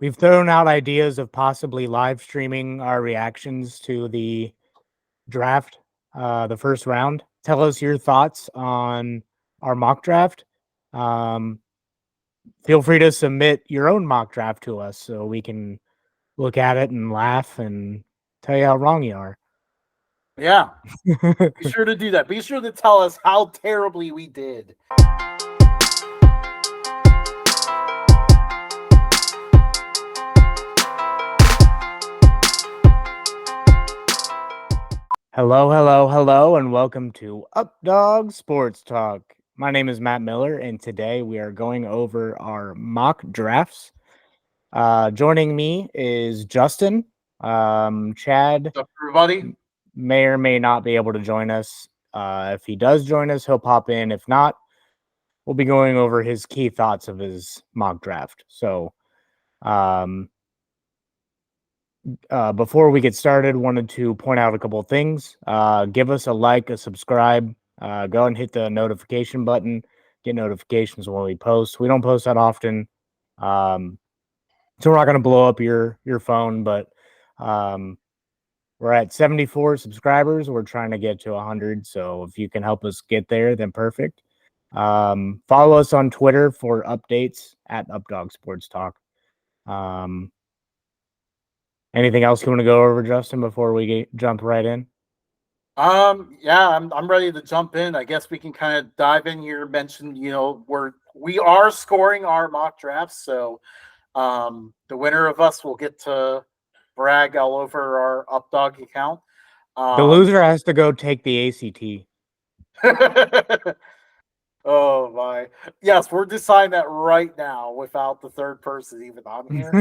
We've thrown out ideas of possibly live streaming our reactions to the draft, the first round. Tell us your thoughts on our mock draft. Um, Feel free to submit your own mock draft to us so we can look at it and laugh and tell you how wrong you are. Yeah, be sure to do that. Be sure to tell us how terribly we did. Hello, hello, hello, and welcome to Updog Sports Talk. My name is Matt Miller, and today we are going over our mock drafts. Joining me is Justin. Chad What's up, everybody? may or may not be able to join us. If he does join us, he'll pop in. If not, we'll be going over his key thoughts of his mock draft. So, um, before we get started, wanted to point out a couple of things. Give us a like, a subscribe. Go and hit the notification button. Get notifications when we post. We don't post that often, so we're not going to blow up your phone. But we're at 74 subscribers. We're trying to get to 100. So if you can help us get there, then perfect. Follow us on Twitter for updates at Updog Sports Talk. Anything else you want to go over, Justin, before we jump right in? Yeah, I'm ready to jump in. I guess we can kind of dive in here. Mention, we are scoring our mock drafts, so the winner of us will get to brag all over our Updog account. The loser has to go take the ACT. Oh my! Yes, we're deciding that right now without the third person even on here.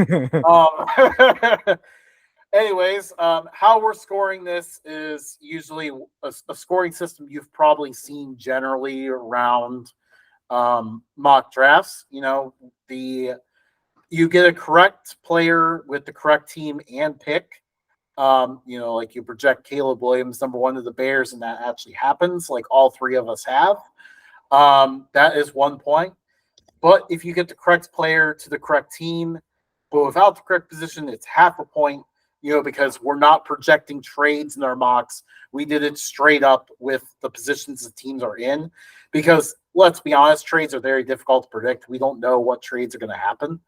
Anyways, how we're scoring this is usually a scoring system you've probably seen generally around mock drafts. You get a correct player with the correct team and pick. Like you project Caleb Williams number one to the Bears, and that actually happens. Like all three of us have. That is 1 point. But if you get the correct player to the correct team, but without the correct position, it's half a point. Because we're not projecting trades in our mocks. We did it straight up with the positions the teams are in. Because let's be honest, trades are very difficult to predict. We don't know what trades are going to happen.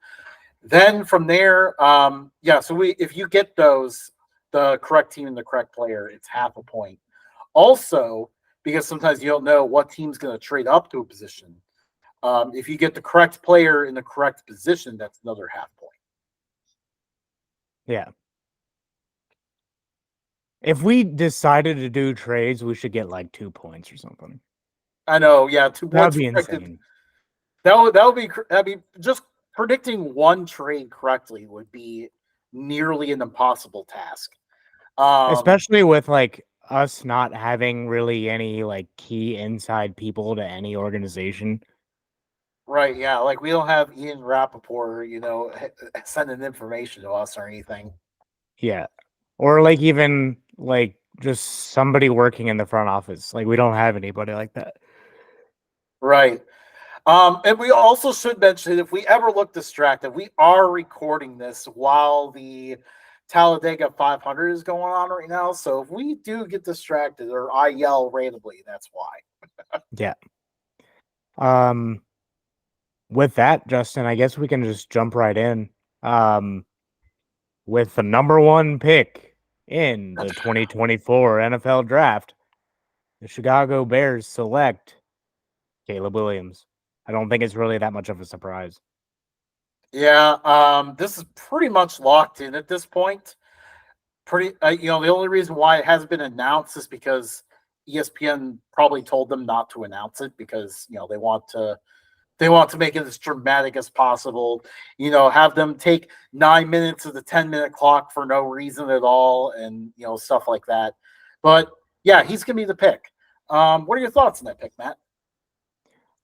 Then from there, if you get those, the correct team and the correct player, it's half a point. Also, because sometimes you don't know what team's going to trade up to a position. If you get the correct player in the correct position, that's another half point. Yeah. If we decided to do trades, we should get like 2 points or something. I know, yeah, 2 points. That'd be insane. That'd be just predicting one trade correctly would be nearly an impossible task. Especially with like us not having really any like key inside people to any organization. Right, yeah. Like we don't have Ian Rappaport, sending information to us or anything. Yeah. Or like even like just somebody working in the front office. Like we don't have anybody like that. Right. And we also should mention if we ever look distracted, we are recording this while the Talladega 500 is going on right now. So if we do get distracted or I yell randomly, that's why. Yeah. With that, Justin, I guess we can just jump right in. With the number 1 pick in the 2024 NFL Draft, the Chicago Bears select Caleb Williams. I don't think it's really that much of a surprise. Yeah, this is pretty much locked in at this point. The only reason why it hasn't been announced is because ESPN probably told them not to announce it because they want to make it as dramatic as possible. Have them take 9 minutes of the 10-minute clock for no reason at all, and stuff like that. But yeah, he's gonna be the pick. What are your thoughts on that pick, Matt?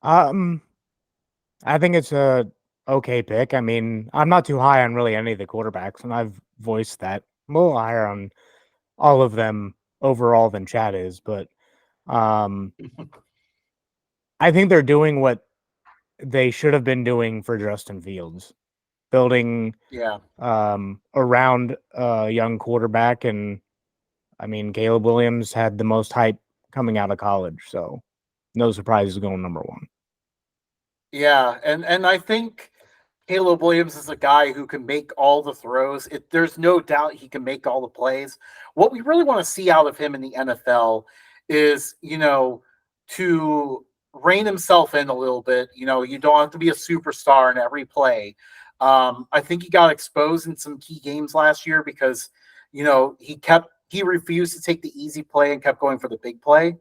I think it's a okay pick. I mean, I'm not too high on really any of the quarterbacks, and I've voiced that. I'm a little higher on all of them overall than Chad is, but I think they're doing what they should have been doing for Justin Fields. building Yeah. around a young quarterback. And I mean, Caleb Williams had the most hype coming out of college, so no surprises going number one. Yeah, and I think Caleb Williams is a guy who can make all the throws. There's no doubt he can make all the plays. What we really want to see out of him in the NFL is, to rein himself in a little bit. You don't have to be a superstar in every play. I think he got exposed in some key games last year because, he refused to take the easy play and kept going for the big play.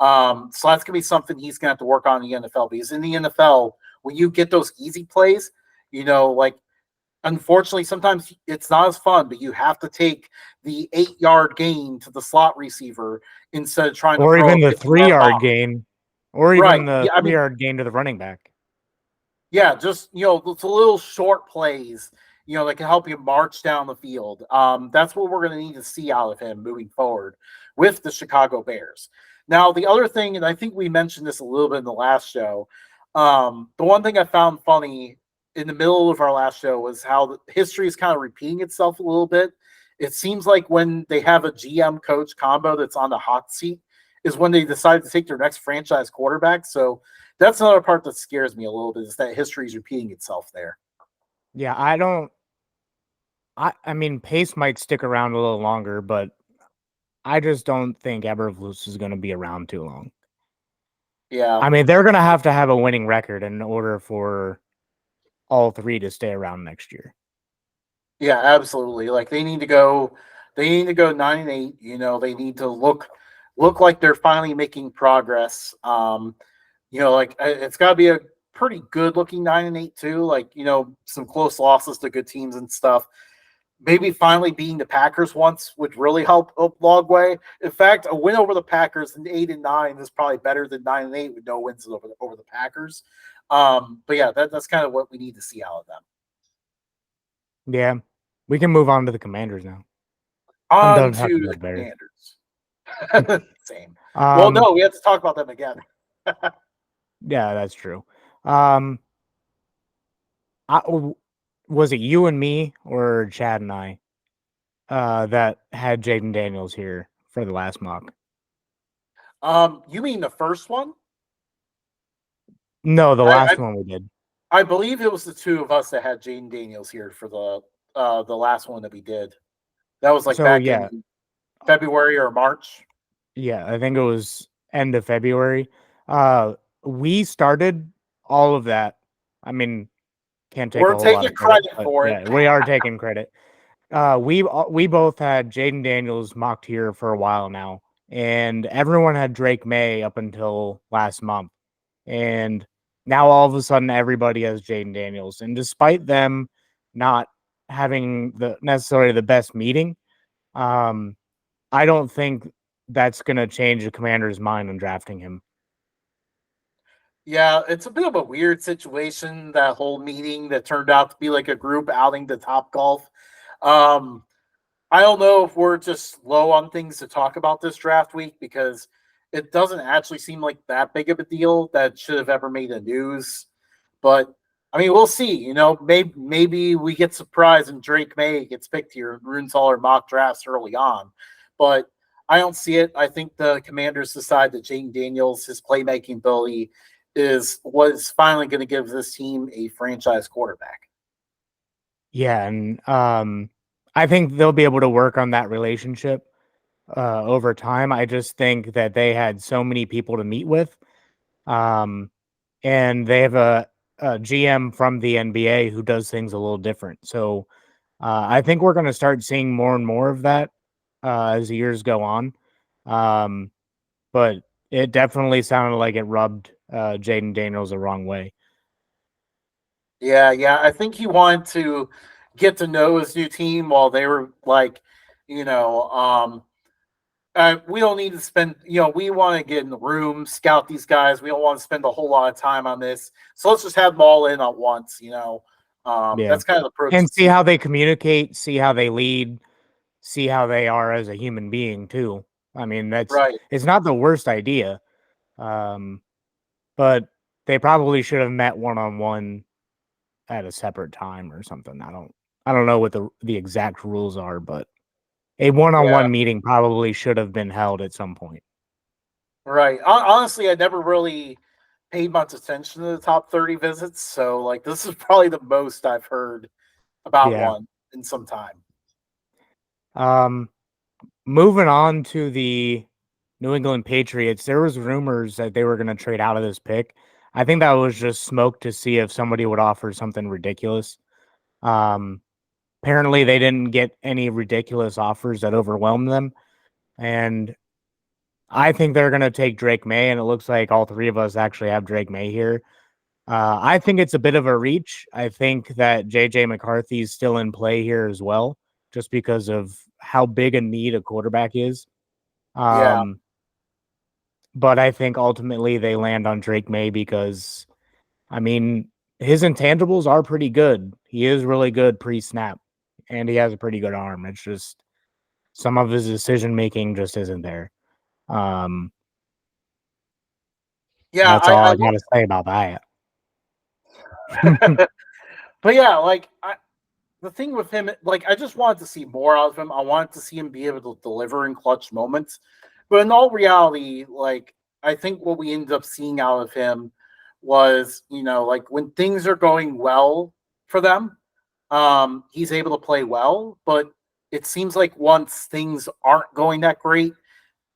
So that's gonna be something he's gonna have to work on in the NFL, because in the NFL, when you get those easy plays, like, unfortunately sometimes it's not as fun, but you have to take the 8-yard gain to the slot receiver instead of trying to Or throw a even the 50-yard 3 yard bomb. gain, or Right. even the Yeah, I 3 mean, yard gain to the running back. yeah, just it's a little short plays, that can help you march down the field. That's what we're going to need to see out of him moving forward with the Chicago Bears. Now, the other thing, and I think we mentioned this a little bit in the last show, the one thing I found funny in the middle of our last show was how the history is kind of repeating itself a little bit. It seems like when they have a GM coach combo that's on the hot seat is when they decide to take their next franchise quarterback. So that's another part that scares me a little bit, is that history is repeating itself there. Yeah, I don't. I mean, Pace might stick around a little longer, but I just don't think Eberflus is going to be around too long. Yeah. I mean, they're going to have a winning record in order for all three to stay around next year. Yeah, absolutely. Like, they need to go 9-8. They need to look like they're finally making progress. Like, it's got to be a pretty good looking 9-8 too. Like, some close losses to good teams and stuff. Maybe finally beating the Packers once would really help long way. In fact, a win over the Packers in 8-9 is probably better than 9-8 with no wins over the Packers. But yeah, that's kind of what we need to see out of them. Yeah, we can move on to the Commanders now. I'm On done to talking the about the Bears. Commanders. Same. Well, no, we have to talk about them again. Yeah, that's true. Um, was it you and me or Chad and I that had Jaden Daniels here for the last mock? You mean the first one? No, the I, last one we did. I believe it was the two of us that had Jaden Daniels here for the last one that we did. That was like So back yeah, in February or March. yeah, I think it was end of February. Uh, we started all of that. I mean, can't take a We're whole lot taking of credit, credit but for it. yeah, we are taking credit. We both had Jaden Daniels mocked here for a while now, and everyone had Drake May up until last month, and now all of a sudden everybody has Jaden Daniels, and despite them not having the necessarily the best meeting, um, I don't think that's gonna change the Commander's mind on drafting him. Yeah, it's a bit of a weird situation, that whole meeting that turned out to be like a group outing to Top Golf. Um, I don't know if we're just low on things to talk about this draft week, because it doesn't actually seem like that big of a deal that should have ever made the news. But I mean, we'll see. Maybe we get surprised and Drake May gets picked here and ruins all our mock drafts early on. But I don't see it. I think the Commanders decide that Jaden Daniels, his playmaking ability, is what is finally going to give this team a franchise quarterback. Yeah, and I think they'll be able to work on that relationship over time. I just think that they had so many people to meet with, um, and they have a GM from the NBA who does things a little different. So I think we're going to start seeing more and more of that as the years go on. Um, but it definitely sounded like it rubbed Jaden Daniels the wrong way. Yeah. I think he wanted to get to know his new team while they were like, you know, we don't need to spend, we want to get in the room, scout these guys. We don't want to spend a whole lot of time on this. So let's just have them all in at once. Yeah, That's kind of the approach. and see how they communicate, see how they lead, see how they are as a human being too. I mean, Right. it's not the worst idea, um, but they probably should have met one on one at a separate time or something. I don't know what the exact rules are, but a Yeah, one-on-one meeting probably should have been held at some point. right. Honestly, I never really paid much attention to the top 30 visits, so like this is probably the most I've heard about Yeah. one in some time. Um, moving on to the New England Patriots, there was rumors that they were going to trade out of this pick. I think that was just smoke to see if somebody would offer something ridiculous. Um, apparently they didn't get any ridiculous offers that overwhelmed them, and I think they're going to take Drake May, and it looks like all three of us actually have Drake May here. I think it's a bit of a reach. I think that JJ McCarthy is still in play here as well, just because of how big a need a quarterback is. Yeah, Um, but I think ultimately they land on Drake May because, I mean, his intangibles are pretty good. He is really good pre snap, and he has a pretty good arm. It's just some of his decision making just isn't there. Um, yeah. that's all I I got to say about that. but yeah, like the thing with him, like I just wanted to see more out of him. I wanted to see him be able to deliver in clutch moments. But in all reality, like I think what we ended up seeing out of him was, like when things are going well for them, he's able to play well. But it seems like once things aren't going that great,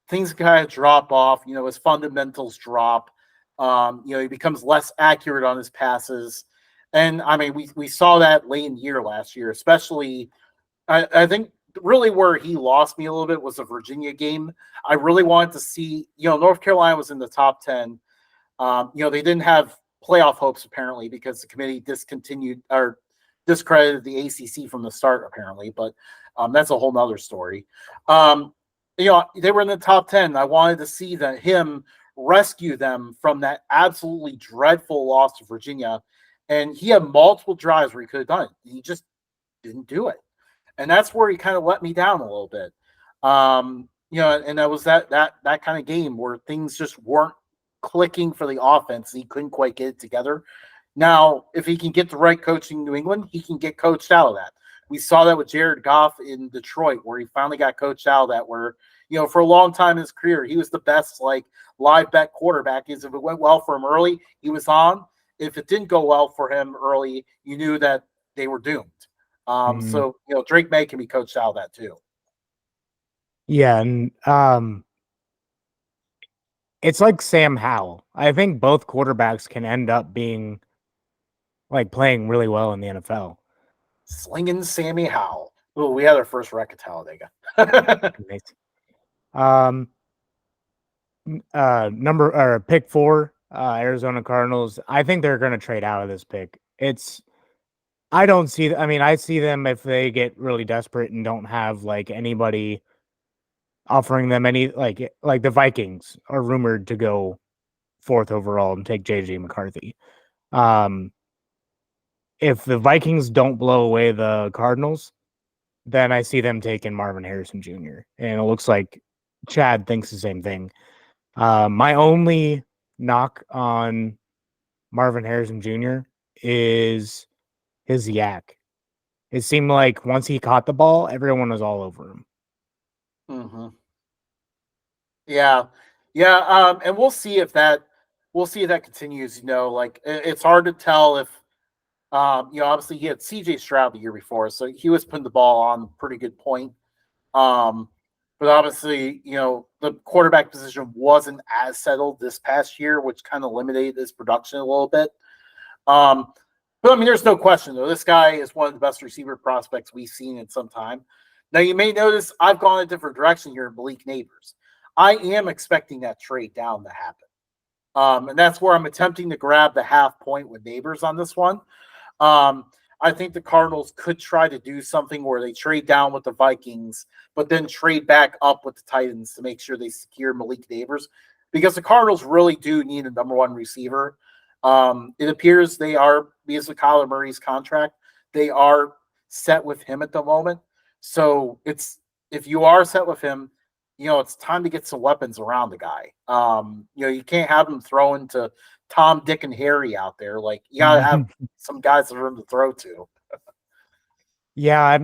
things kind of drop off. His fundamentals drop. He becomes less accurate on his passes. And I mean, we saw that late in the year last year, especially. I think really where he lost me a little bit was the Virginia game. I really wanted to see, North Carolina was in the top 10. They didn't have playoff hopes apparently because the committee discontinued or discredited the ACC from the start apparently, but that's a whole nother story. They were in the top 10. I wanted to see him rescue them from that absolutely dreadful loss to Virginia. And he had multiple drives where he could have done it. He just didn't do it. And that's where he kind of let me down a little bit. And that was that kind of game where things just weren't clicking for the offense. He couldn't quite get it together. Now, if he can get the right coaching in New England, he can get coached out of that. We saw that with Jared Goff in Detroit, where he finally got coached out of that. Where for a long time in his career, he was the best like live bet quarterback. Is if it went well for him early, he was on. If it didn't go well for him early, you knew that they were doomed. Mhm. So Drake May can be coached out of that too. Yeah, and it's like Sam Howell. I think both quarterbacks can end up being like playing really well in the NFL. Slinging Sammy Howell. Oh, we had our first wreck of Talladega. Nice. Um, number or pick 4, Arizona Cardinals. I think they're going to trade out of this pick. I don't see. I mean, I see them if they get really desperate and don't have like anybody offering them any like the Vikings are rumored to go fourth overall and take JJ McCarthy. Um, if the Vikings don't blow away the Cardinals, then I see them taking Marvin Harrison Jr. And it looks like Chad thinks the same thing. My only knock on Marvin Harrison Jr. is his yak. It seemed like once he caught the ball, everyone was all over him. Mm-hmm. Yeah, yeah, and we'll see if that continues. Like it's hard to tell if obviously he had CJ Stroud the year before, so he was putting the ball on a pretty good point. Um, but obviously, the quarterback position wasn't as settled this past year, which kind of limited his production a little bit. Um, but I mean, there's no question though. This guy is one of the best receiver prospects we've seen in some time. Now, you may notice I've gone a different direction here in Malik Neighbors. I am expecting that trade down to happen. And that's where I'm attempting to grab the half point with Neighbors on this one. Um, I think the Cardinals could try to do something where they trade down with the Vikings, but then trade back up with the Titans to make sure they secure Malik Neighbors because the Cardinals really do need a number one receiver. It appears they are, because of Kyler Murray's contract, they are set with him at the moment. So if you are set with him, it's time to get some weapons around the guy. You can't have him throwing to Tom, Dick, and Harry out there. Like, you gotta have some guys for him to throw to. Yeah,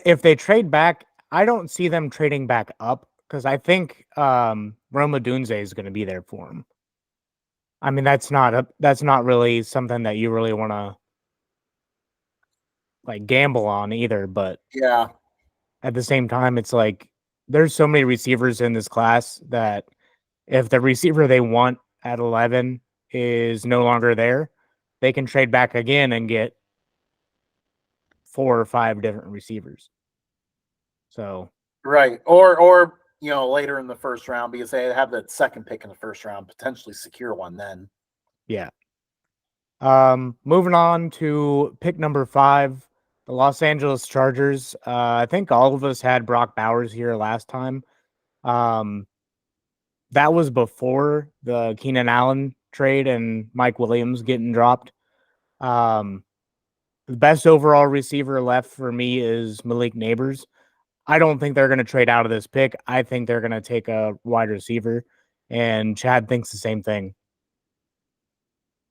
if they trade back, I don't see them trading back up because I think Roma Dunze is going to be there for him. I mean, that's not really something that you really want to like gamble on either, but Yeah, at the same time, it's like there's so many receivers in this class that if the receiver they want at 11 is no longer there, they can trade back again and get 4 or 5 different receivers. So, right. Or later in the first round because they have that second pick in the first round, potentially secure one then. yeah. Moving on to pick number 5, the Los Angeles Chargers. I think all of us had Brock Bowers here last time. Um, that was before the Keenan Allen trade and Mike Williams getting dropped. Um, the best overall receiver left for me is Malik Neighbors. I don't think they're going to trade out of this pick. I think they're going to take a wide receiver, and Chad thinks the same thing.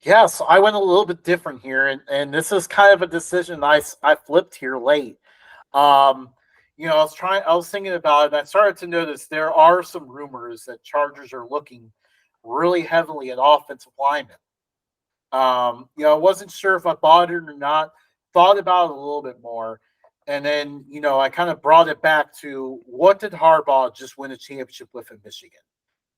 Yes, I went a little bit different here, and this is kind of a decision I flipped here late. Um, I was thinking about it, and I started to notice there are some rumors that Chargers are looking really heavily at offensive linemen. I wasn't sure if I bought it or not, thought about it a little bit more. And then, I kind of brought it back to what did Harbaugh just win a championship with in Michigan?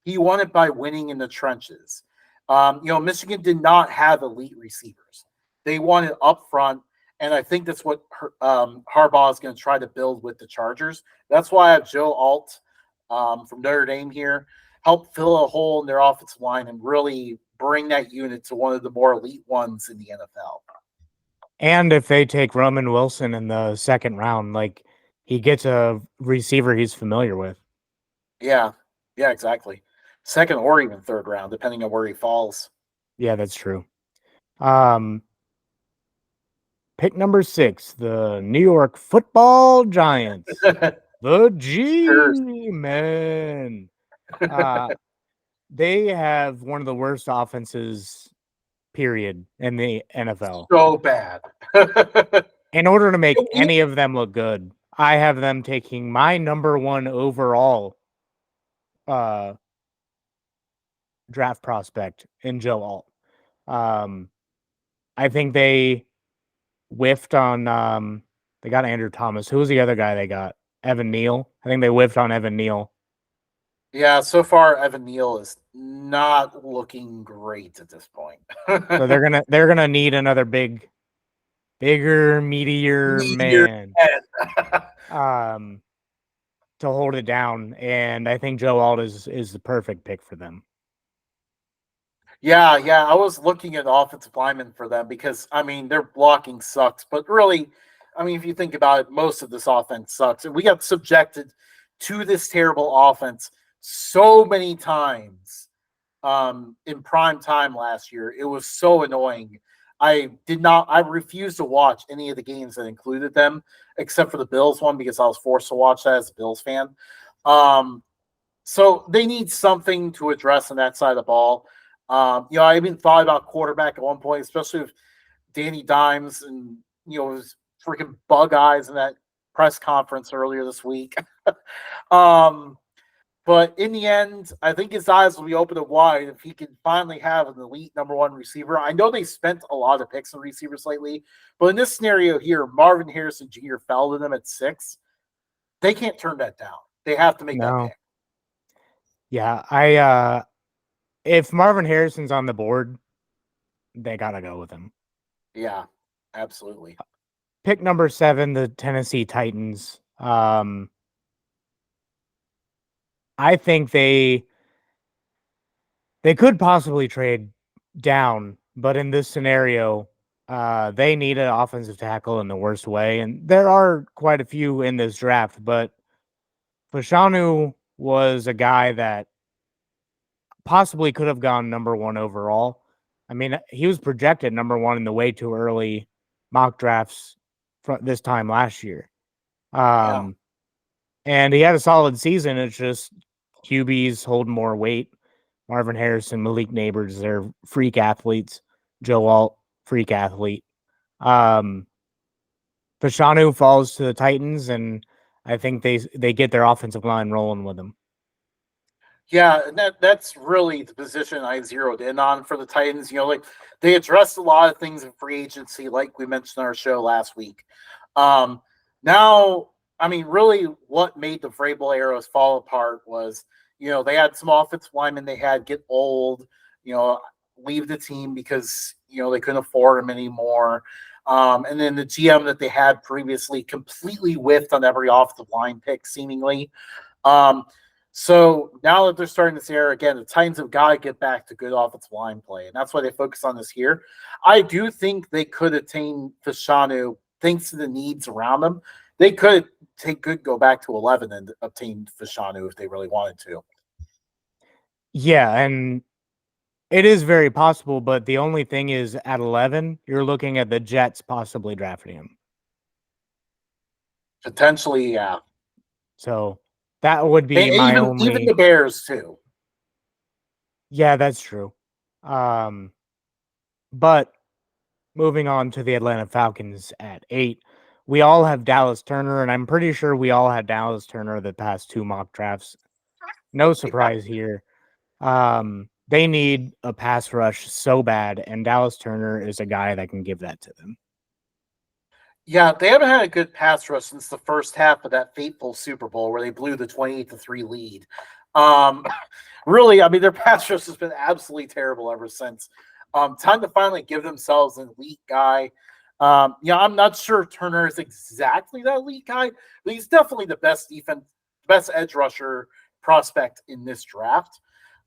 He won it by winning in the trenches. Michigan did not have elite receivers. They won it up front, and I think that's what Harbaugh is going to try to build with the Chargers. That's why I have Joe Alt from Notre Dame here, help fill a hole in their offensive line and really bring that unit to one of the more elite ones in the NFL. And if they take Roman Wilson in the second round, like he gets a receiver he's familiar with. Yeah, yeah, exactly. Second or even third round, depending on where he falls. Yeah, that's true. Um, Pick number 6, the New York Football Giants, the Sure. G-Men. They have one of the worst offenses, period, in the NFL. So bad. In order to make any of them look good, I have them taking my number 1 overall draft prospect in Joe Alt. I think they whiffed on they got Andrew Thomas. Who was the other guy they got? Evan Neal. I think they whiffed on Evan Neal. Yeah, so far Evan Neal is not looking great at this point. So they're gonna need another bigger, meatier Meteor man head. um to hold it down. And I think Joe Alt is the perfect pick for them. Yeah, yeah. I was looking at offensive linemen for them because their blocking sucks. But really, if you think about it, most of this offense sucks. And we got subjected to this terrible offense so many times in prime time last year. It was so annoying. I refused to watch any of the games that included them, except for the Bills one because I was forced to watch that as a Bills fan. So they need something to address on that side of the ball. I even thought about quarterback at one point, especially with Danny Dimes and his freaking bug eyes in that press conference earlier this week. But in the end, I think his eyes will be open and wide if he can finally have an elite number 1 receiver. I know they spent a lot of picks on receivers lately, but in this scenario here, Marvin Harrison Jr. fell to them at 6. They can't turn that down. They have to make that No. pick. Yeah, if Marvin Harrison's on the board, they gotta go with him. Yeah, absolutely. Pick number 7, the Tennessee Titans. I think they could possibly trade down, but in this scenario, they need an offensive tackle in the worst way, and there are quite a few in this draft. But Fashanu was a guy that possibly could have gone number 1 overall. I mean, he was projected number 1 in the way too early mock drafts this time last year. Yeah. And he had a solid season. It's just QBs hold more weight. Marvin Harrison, Malik Neighbors, they're freak athletes. Joe Alt, freak athlete. Um, Fashanu falls to the Titans, and I think they get their offensive line rolling with him. Yeah, and that's really the position I zeroed in on for the Titans. Like they addressed a lot of things in free agency, like we mentioned in our show last week. Um, Now, I mean, really, what made the Vrabel arrows fall apart was, they had some offensive linemen they had get old, you know, leave the team because they couldn't afford them anymore. And then the GM that they had previously completely whiffed on every offensive line pick, seemingly. Um, so now that they're starting this era again, the Titans have got to get back to good offensive line play, and that's why they focus on this year. I do think they could attain Fashanu thanks to the needs around them. They could go back to 11 and obtain Fashanu if they really wanted to. Yeah, and it is very possible, but the only thing is at 11, you're looking at the Jets possibly drafting him. Potentially, yeah. So that would be And my even the only. Bears too. Yeah, that's true. But moving on to the Atlanta Falcons at 8, we all have Dallas Turner, and I'm pretty sure we all had Dallas Turner the past 2 mock drafts. No Yeah. surprise here. They need a pass rush so bad, and Dallas Turner is a guy that can give that to them. Yeah, they haven't had a good pass rush since the first half of that fateful Super Bowl where they blew the 28-3 lead. Um, Really, I mean, their pass rush has been absolutely terrible ever since. Time to finally give themselves an elite guy. I'm not sure Turner is exactly that elite guy, but he's definitely the best best edge rusher prospect in this draft.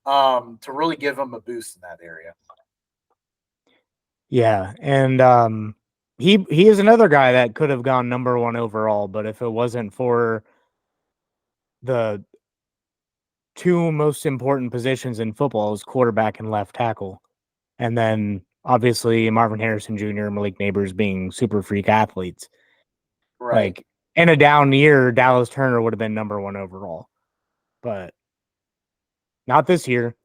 To really give him a boost in that area. Yeah, and he is another guy that could have gone number 1 overall, but if it wasn't for the 2 most important positions in football is quarterback and left tackle. And then obviously Marvin Harrison Jr., Malik Neighbors being super freak athletes. Right. Like in a down year, Dallas Turner would have been number 1 overall, but not this year.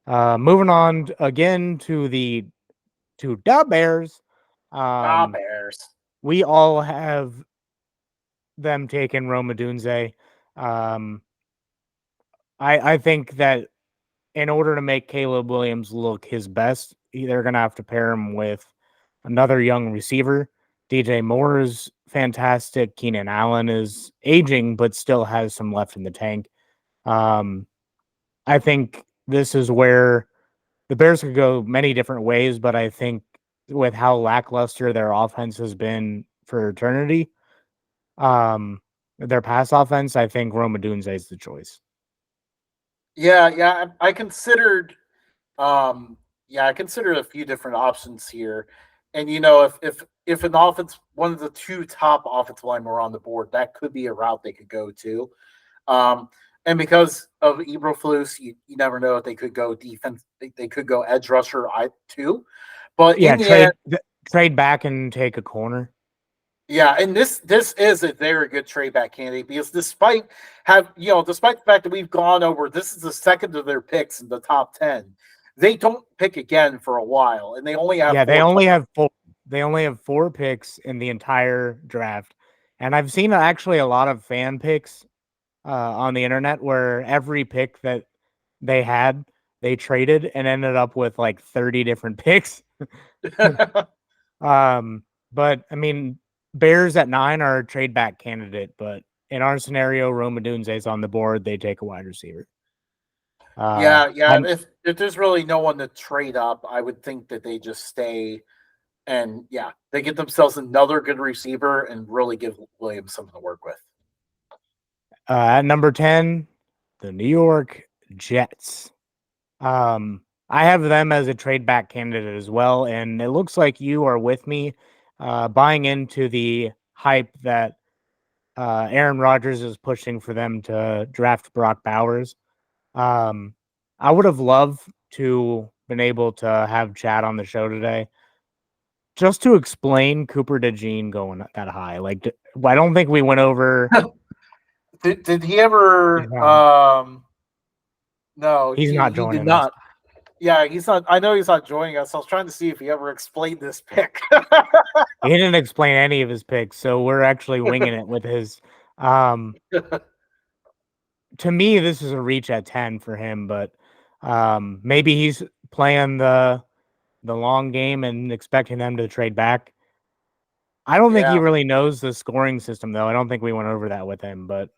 Moving on again to the Bears. Um, Bears. we all have them taking Roma Dunze. Um, I think that in order to make Caleb Williams look his best, they're going to have to pair him with another young receiver. DJ Moore is fantastic. Keenan Allen is aging, but still has some left in the tank. Um, I think this is where the Bears could go many different ways, but I think with how lackluster their offense has been for eternity, their pass offense, I think Roma Dunze is the choice. Yeah. I considered I considered a few different options here. And if an offense one of the 2 top offensive linemen were on the board, that could be a route they could go to. And because of Eberflus, you never know if they could go defense, they could go edge rusher too. But Yeah, in the end, trade back and take a corner. yeah, and this is a very good trade back candidate because despite the fact that we've gone over, this is the second of their picks in the top 10. They don't pick again for a while, and they only have Yeah, they only players. have 4. They only have 4 picks in the entire draft, and I've seen actually a lot of fan picks on the internet where every pick that they had, they traded and ended up with like 30 different picks. But I mean, Bears at 9 are a trade back candidate, but in our scenario, Roma Dunze's on the board. They take a wide receiver. Yeah. And If there's really no one to trade up, I would think that they just stay and they get themselves another good receiver and really give Williams something to work with. at number 10, the New York Jets. I have them as a trade back candidate as well, and it looks like you are with me, buying into the hype that Aaron Rodgers is pushing for them to draft Brock Bowers. I would have loved to been able to have Chad on the show today just to explain Cooper DeJean going that high. Like, I don't think we went over. Did he ever No, He's not he did joining us. not. Yeah, he's not. I know he's not joining us. I was trying to see if he ever explained this pick. He didn't explain any of his picks, so we're actually winging it with his. Um, to me, this is a reach at 10 for him, but maybe he's playing the long game and expecting them to trade back. I don't think he Yeah, really knows the scoring system, though. I don't think we went over that with him, but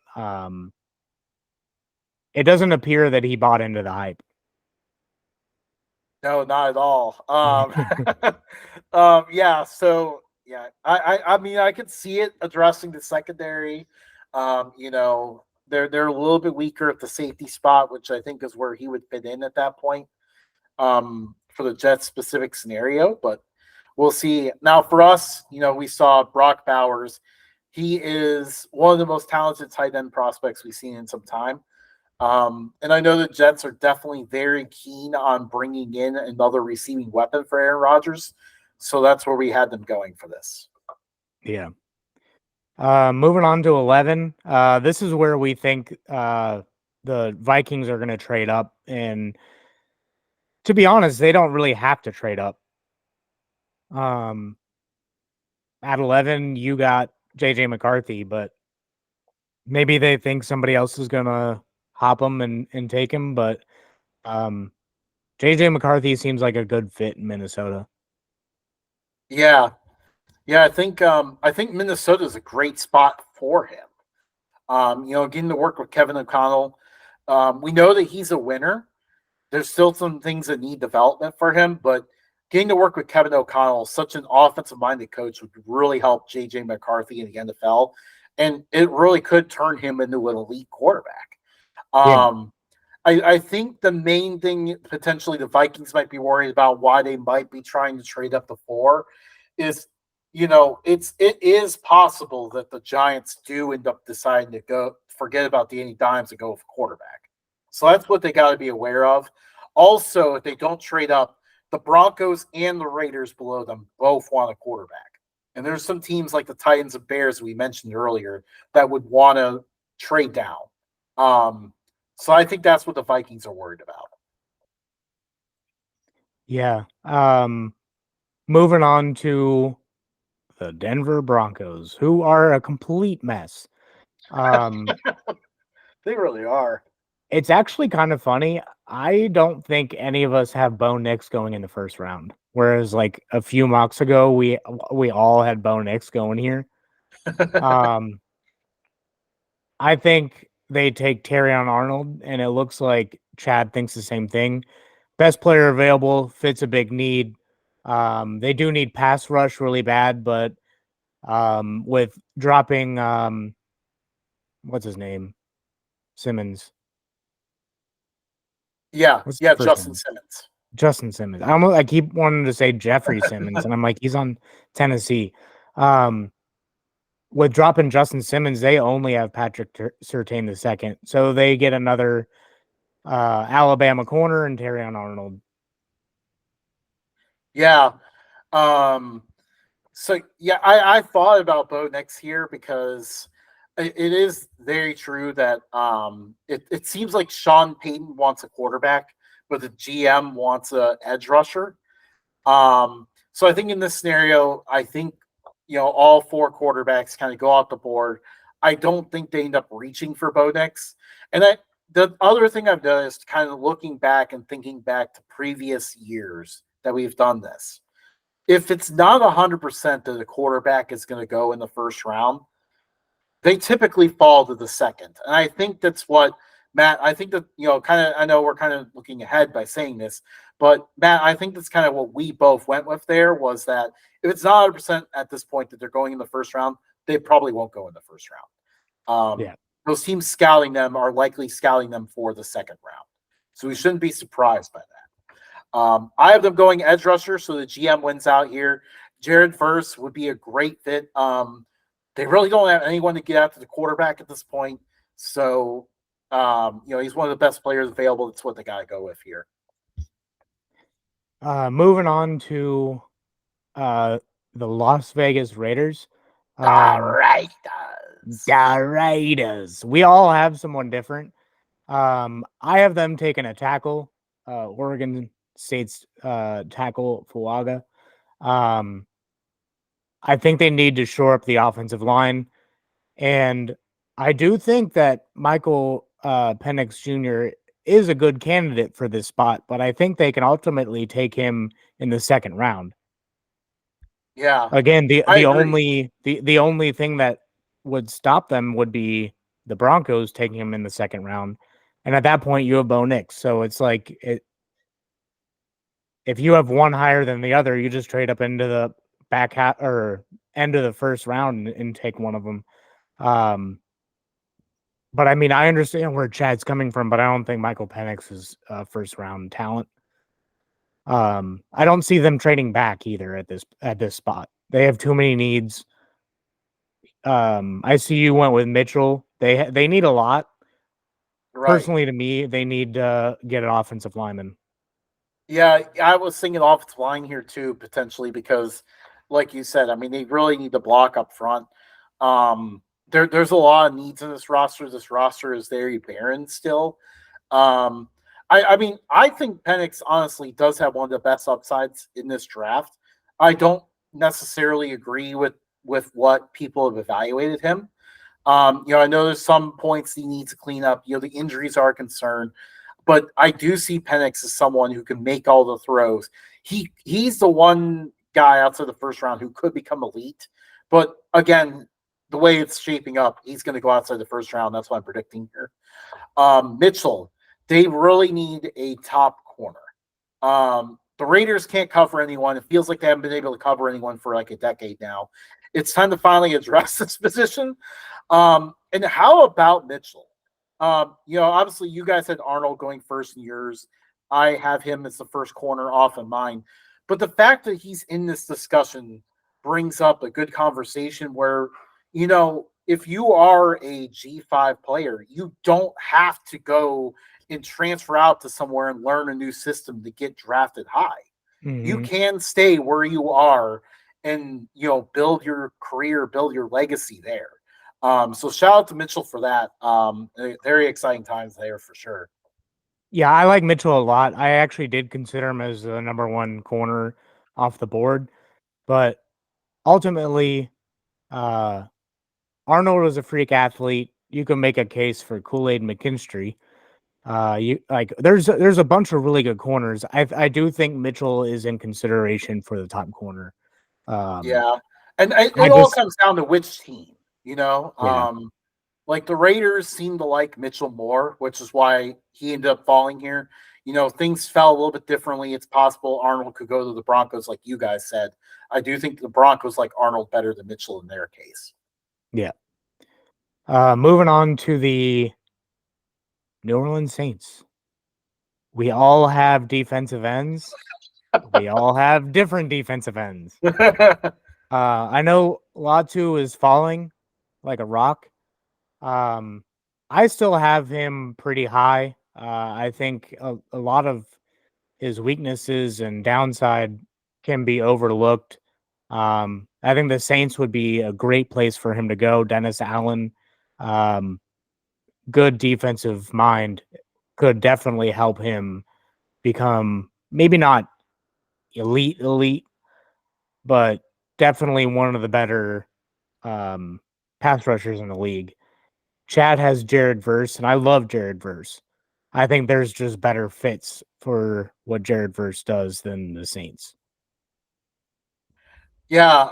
it doesn't appear that he bought into the hype. no, not at all. Yeah. So yeah, I mean, I could see it addressing the secondary. You know, they're a little bit weaker at the safety spot, which I think is where he would fit in at that point. For the Jets specific scenario, but we'll see. Now for us, you know, we saw Brock Bowers. He is one of the most talented tight end prospects we've seen in some time. And I know the Jets are definitely very keen on bringing in another receiving weapon for Aaron Rodgers. So that's where we had them going for this. Yeah. Moving on to 11. This is where we think the Vikings are going to trade up. And to be honest, they don't really have to trade up. Um, at 11, you got JJ McCarthy, but maybe they think somebody else is going to hop him and take him. But um, JJ McCarthy seems like a good fit in Minnesota. Yeah. Yeah, I think Minnesota is a great spot for him. You know, getting to work with Kevin O'Connell. We know that he's a winner. There's still some things that need development for him, but getting to work with Kevin O'Connell, such an offensive minded coach, would really help JJ McCarthy in the NFL. And it really could turn him into an elite quarterback. Yeah. Um, I think the main thing potentially the Vikings might be worried about why they might be trying to trade up to 4 is, you know, it is possible that the Giants do end up deciding to go forget about Danny Dimes and go with quarterback. So that's what they got to be aware of. Also, if they don't trade up, the Broncos and the Raiders below them both want a quarterback. And there's some teams like the Titans and Bears we mentioned earlier that would want to trade down. Um, so I think that's what the Vikings are worried about. Yeah. Moving on to the Denver Broncos, who are a complete mess. Um, They really are. it's actually kind of funny. I don't think any of us have Bo Nix going in the first round. Whereas like a few mocks ago, we all had Bo Nix going here. Um, I think they take on Arnold, and it looks like Chad thinks the same thing. Best player available, fits a big need. They do need pass rush really bad, but with dropping what's his name? Simmons. Yeah, What's the yeah, first Justin name? Simmons. Justin Simmons. I keep wanting to say Jeffrey Simmons, and I'm like, he's on Tennessee. Um, with dropping Justin Simmons, they only have Patrick Surtain the second, so they get another Alabama corner and on Arnold. Yeah. Um, so yeah, I thought about Bo next year because it is very true that it seems like Sean Payton wants a quarterback, but the GM wants a edge rusher. So I think in this scenario, I think you know all 4 quarterbacks kind of go off the board. I don't think they end up reaching for Bo Nix. And the other thing I've noticed, kind of looking back and thinking back to previous years that we've done this, if it's not 100% that the quarterback is going to go in the first round, they typically fall to the second. And I think that's what Matt, I think that, you know, kind of, I know we're kind of looking ahead by saying this, but Matt, I think that's kind of what we both went with there was that if it's not 100% at this point that they're going in the first round, they probably won't go in the first round. Yeah. Those teams scouting them are likely scouting them for the second round. So we shouldn't be surprised by that. I have them going edge rusher, so the GM wins out here. Jared Verse would be a great fit. They really don't have anyone to get after the quarterback at this point. So, you know, he's one of the best players available. That's what they got to go with here. Moving on to the Las Vegas Raiders. All Um, right. the Raiders. We all have someone different. I have them taking a tackle, Oregon State's tackle Fuaga. Um, I think they need to shore up the offensive line, and I do think that Michael Penix Jr. is a good candidate for this spot, but I think they can ultimately take him in the second round. Yeah, Again, the I the agree. only the only thing that would stop them would be the Broncos taking him in the second round, and at that point you have Bo Nix. So it's like if you have one higher than the other, you just trade up into the back half or end of the first round and take one of them. Um, but I mean, I understand where Chad's coming from, but I don't think Michael Penix is first round talent. I don't see them trading back either at this spot. They have too many needs. I see you went with Mitchell. They need a lot. Right. Personally, to me, they need to get an offensive lineman. Yeah, I was thinking offensive line here too, potentially, because, like you said, I mean, they really need to block up front. There's a lot of needs in this roster. This roster is very barren still. Um, I mean, I think Penix honestly does have one of the best upsides in this draft. I don't necessarily agree with what people have evaluated him. I know there's some points he needs to clean up. The injuries are a concern, but I do see Penix as someone who can make all the throws. He's the one guy outside the first round who could become elite. But again, the way it's shaping up, he's going to go outside the first round. That's what I'm predicting here. Mitchell, they really need a top corner. The Raiders can't cover anyone. It feels like they haven't been able to cover anyone for like a decade now. It's time to finally address this position. And how about Mitchell? Obviously you guys had Arnold going first in yours. I have him as the first corner off of mine. But the fact that he's in this discussion brings up a good conversation where, if you are a G5 player, you don't have to go and transfer out to somewhere and learn a new system to get drafted high. You Mm-hmm. can stay where you are and build your career, build your legacy there. So shout out to Mitchell for that. Very exciting times there for sure. Yeah, I like Mitchell a lot. I actually did consider him as the number one corner off the board, but ultimately, uh, Arnold was a freak athlete. You can make a case for Kool Aid McKinstry. You like there's a bunch of really good corners. I do think Mitchell is in consideration for the top corner. Um, Yeah, and I it all just comes down to which team. You know, yeah like the Raiders seem to like Mitchell more, which is why he ended up falling here. Things fell a little bit differently. It's possible Arnold could go to the Broncos, like you guys said. I do think the Broncos like Arnold better than Mitchell in their case. yeah. Moving on to the New Orleans Saints. We all have defensive ends. We all have different defensive ends. I know Latu is falling like a rock. Um, I still have him pretty high. I think a lot of his weaknesses and downside can be overlooked. I think the Saints would be a great place for him to go. Dennis Allen, um, good defensive mind, could definitely help him become maybe not elite, but definitely one of the better pass rushers in the league. Chad has Jared Verse, and I love Jared Verse. I think there's just better fits for what Jared Verse does than the Saints. Yeah,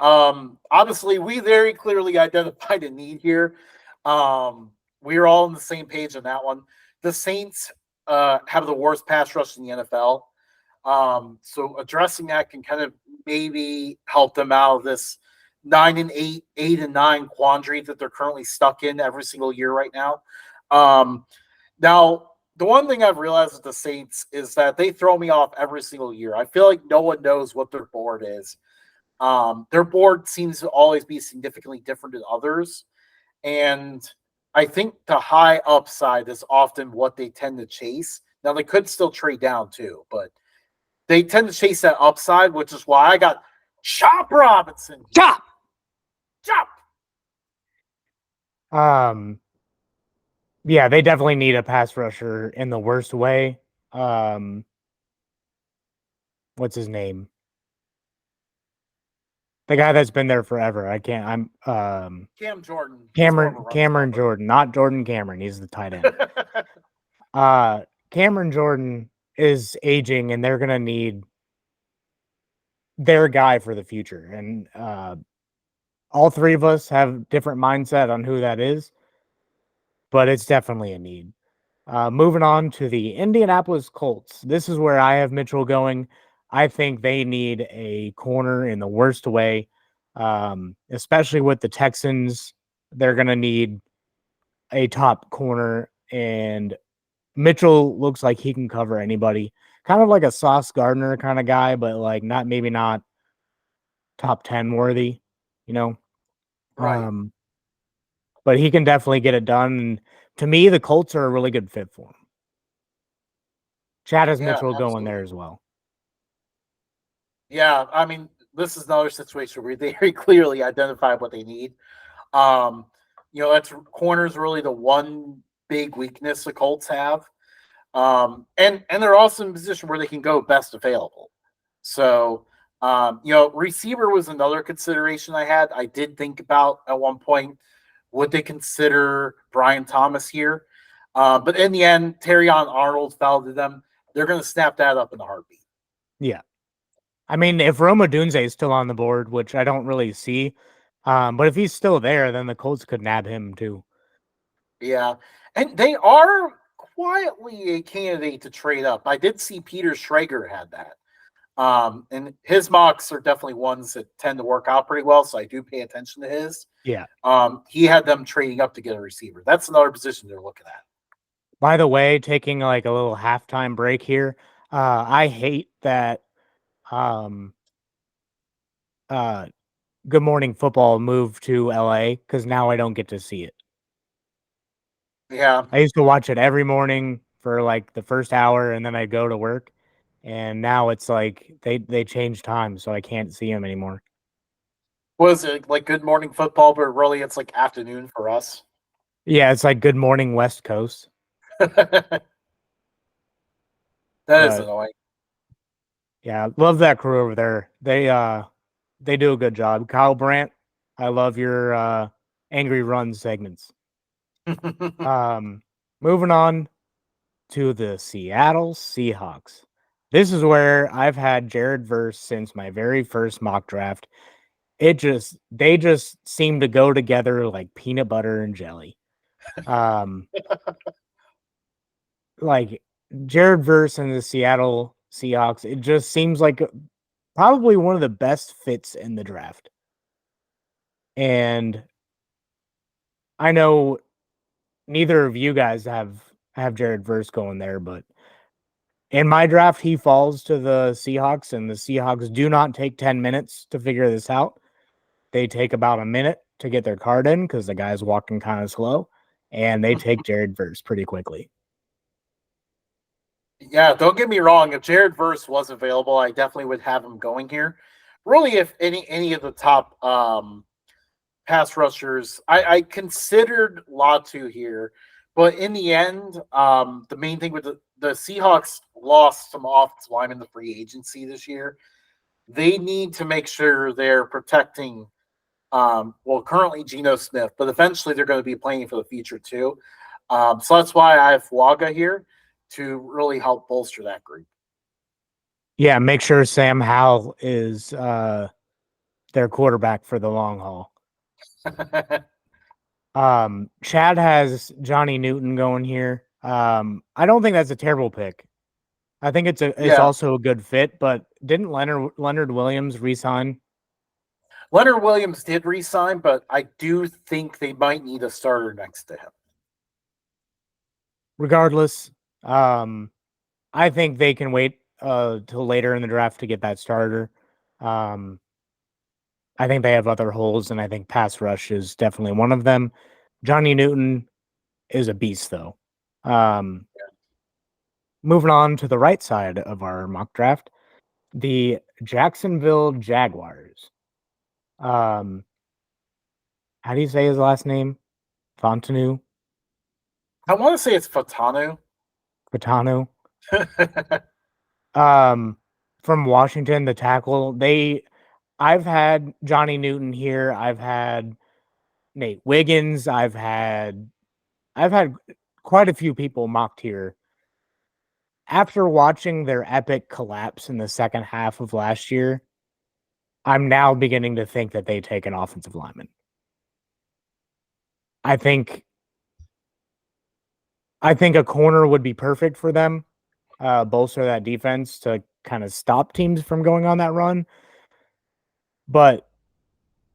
obviously we very clearly identified a need here. We're all on the same page on that one. The Saints have the worst pass rush in the NFL. So addressing that can kind of maybe help them out of this 9-8, 8-9 quandary that they're currently stuck in every single year right now. Now, the one thing I've realized with the Saints is that they throw me off every single year. I feel like no one knows what their board is. Their board seems to always be significantly different than others. And I think the high upside is often what they tend to chase. Now, they could still trade down too, but they tend to chase that upside, which is why I got Chop Robinson. Chop. Chop. Um, Yeah, they definitely need a pass rusher in the worst way. Um, what's his name? The guy that's been there forever. I can't. Cam Jordan, he's more of a Cameron run Cameron stopper. Jordan, not Jordan Cameron. He's the tight end. Uh, Cameron Jordan is aging, and they're gonna need their guy for the future. And all three of us have different mindset on who that is, but it's definitely a need. Moving on to the Indianapolis Colts. This is where I have Mitchell going. I think they need a corner in the worst way, especially with the Texans. They're going to need a top corner, and Mitchell looks like he can cover anybody. Kind of like a Sauce Gardner kind of guy, but like not maybe not top 10 worthy, you know. Right. Um, but he can definitely get it done. And to me, the Colts are a really good fit for him. Chad has Yeah, Mitchell going there absolutely. as well. Yeah, I mean, this is another situation where they very clearly identify what they need. Um, that's corners really the one big weakness the Colts have. And they're also in a position where they can go best available. So, receiver was another consideration I had. I did think about at one point, would they consider Brian Thomas here? But in the end, Terrion Arnold fell to them. They're going to snap that up in a heartbeat. Yeah. I mean, if Roma Dunze is still on the board, which I don't really see, but if he's still there, then the Colts could nab him too. Yeah. And they are quietly a candidate to trade up. I did see Peter Schrager had that. And his mocks are definitely ones that tend to work out pretty well. So I do pay attention to his. Yeah. He had them trading up to get a receiver. That's another position they're looking at. By the way, taking like a little halftime break here, I hate that um, uh, Good Morning Football moved to LA because now I don't get to see it. Yeah. I used to watch it every morning for like the first hour, and then I go to work. And now it's like they changed time, so I can't see them anymore. Was it like Good Morning Football, but really it's like afternoon for us? Yeah, it's like Good Morning West Coast. That is But annoying. yeah, love that crew over there. They do a good job. Kyle Brandt, I love your angry run segments. Um moving on to the Seattle Seahawks. This is where I've had Jared Verse since my very first mock draft. They just seem to go together like peanut butter and jelly. Um like Jared Verse and the Seattle Seahawks, it just seems like probably one of the best fits in the draft. And I know neither of you guys have Jared Verse going there, but in my draft, he falls to the Seahawks, and the Seahawks do not take 10 minutes to figure this out. They take about a minute to get their card in because the guy's walking kind of slow, and they take Jared Verse pretty quickly. Yeah, don't get me wrong. If Jared Verse was available, I definitely would have him going here. Really, if any of the top pass rushers, I considered Latu here, but in the end, the main thing with the Seahawks lost some offensive linemen in the free agency this year. They need to make sure they're protecting. Currently Geno Smith, but eventually they're going to be playing for the future too. So that's why I have Waga here to really help bolster that group. Yeah, make sure Sam Howell is their quarterback for the long haul. Chad has Johnny Newton going here. I don't think that's a terrible pick. I think it's Yeah, also a good fit, but didn't Leonard Williams resign? Leonard Williams did resign, but I do think they might need a starter next to him. Regardless, um, I think they can wait till later in the draft to get that starter. Um, I think they have other holes, and I think pass rush is definitely one of them. Johnny Newton is a beast, though. Um, moving on to the right side of our mock draft, the Jacksonville Jaguars. Um, how do you say his last name? Fontenot. I want to say it's Fatanu. Patano. Um, from Washington, the tackle. I've had Johnny Newton here. I've had Nate Wiggins. I've had quite a few people mocked here. After watching their epic collapse in the second half of last year, I'm now beginning to think that they take an offensive lineman. I think I think a corner would be perfect for them. Bolster that defense to kind of stop teams from going on that run. But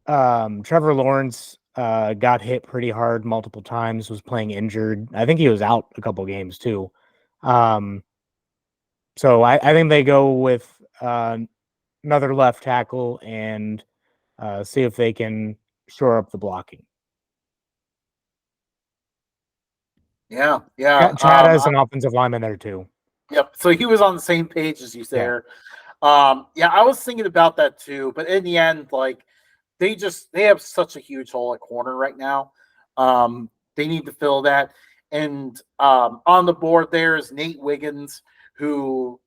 Trevor Lawrence got hit pretty hard multiple times, was playing injured. I think he was out a couple games too. Um, so I think they go with another left tackle and see if they can shore up the blocking. Yeah, yeah. Chad has an offensive lineman there too. Yep. So he was on the same page as you Yeah. there. Yeah, I was thinking about that too, but in the end, like they have such a huge hole at corner right now. They need to fill that. And on the board there is Nate Wiggins, who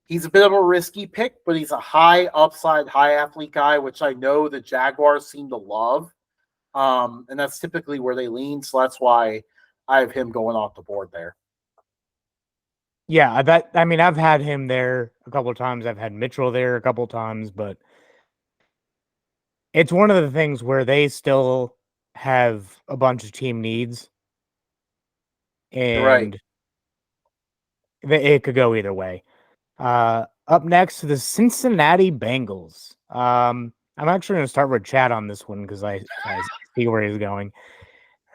he's a bit of a risky pick, but he's a high upside, high athlete guy, which I know the Jaguars seem to love. And that's typically where they lean. So that's why I have him going off the board there. Yeah, I've had him there a couple of times. I've had Mitchell there a couple of times, but it's one of the things where they still have a bunch of team needs, Right. and it could go either way. Up next, the Cincinnati Bengals. I'm actually going to start with Chad on this one because I see where he's going.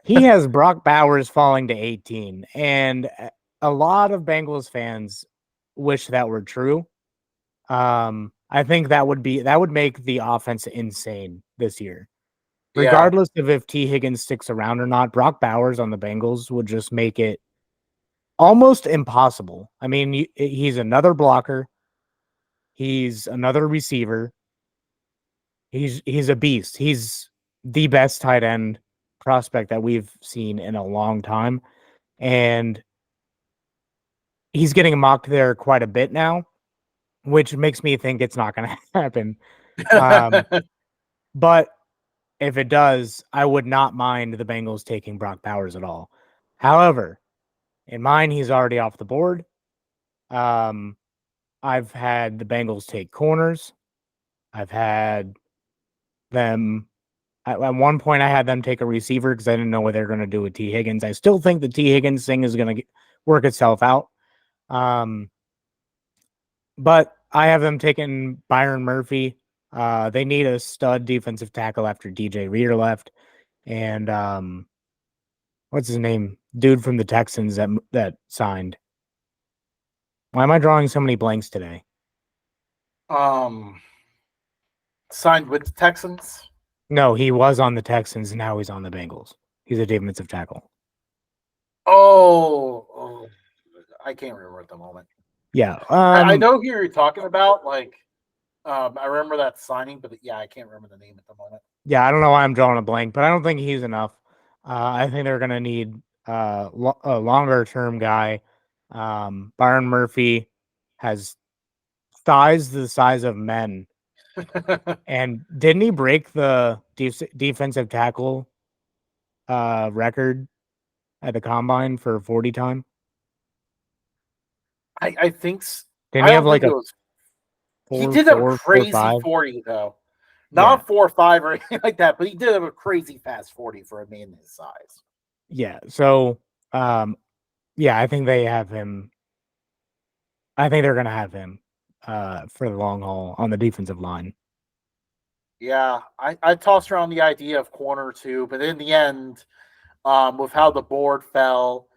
He has Brock Bowers falling to 18, and a lot of Bengals fans wish that were true. I think that would make the offense insane this year. Yeah. Regardless of if T. Higgins sticks around or not, Brock Bowers on the Bengals would just make it almost impossible. I mean, he's another blocker. He's another receiver. He's a beast. He's the best tight end prospect that we've seen in a long time, and he's getting mocked there quite a bit now, which makes me think it's not going to happen. But if it does, I would not mind the Bengals taking Brock Bowers at all. However, in mine, he's already off the board. Um, I've had the Bengals take corners. I've had them at one point. I had them take a receiver because I didn't know what they're going to do with T. Higgins. I still think the T. Higgins thing is going to work itself out. But I have them taking Byron Murphy. They need a stud defensive tackle after DJ Reader left, and what's his name? Dude from the Texans that signed. Why am I drawing so many blanks today? um Signed with the Texans. No, he was on the Texans, and now he's on the Bengals. He's a defensive tackle. Oh, I can't remember at the moment. Yeah. I know who you're talking about. Like, I remember that signing, but yeah, I can't remember the name at the moment. Yeah, I don't know why I'm drawing a blank, but I don't think he's enough. I think they're going to need a longer term guy. Byron Murphy has thighs the size of men. And didn't he break the defensive tackle record at the combine for 40 time? I think Didn't I he have don't like think it a was. He four did have a four four crazy five? 40 though, Yeah, not 4.5 or anything like that, but he did have a crazy fast 40 for a man his size. yeah. So, yeah, I think they have him. I think they're gonna have him for the long haul on the defensive line. Yeah, I tossed around the idea of corner too, but in the end, with how the board fell,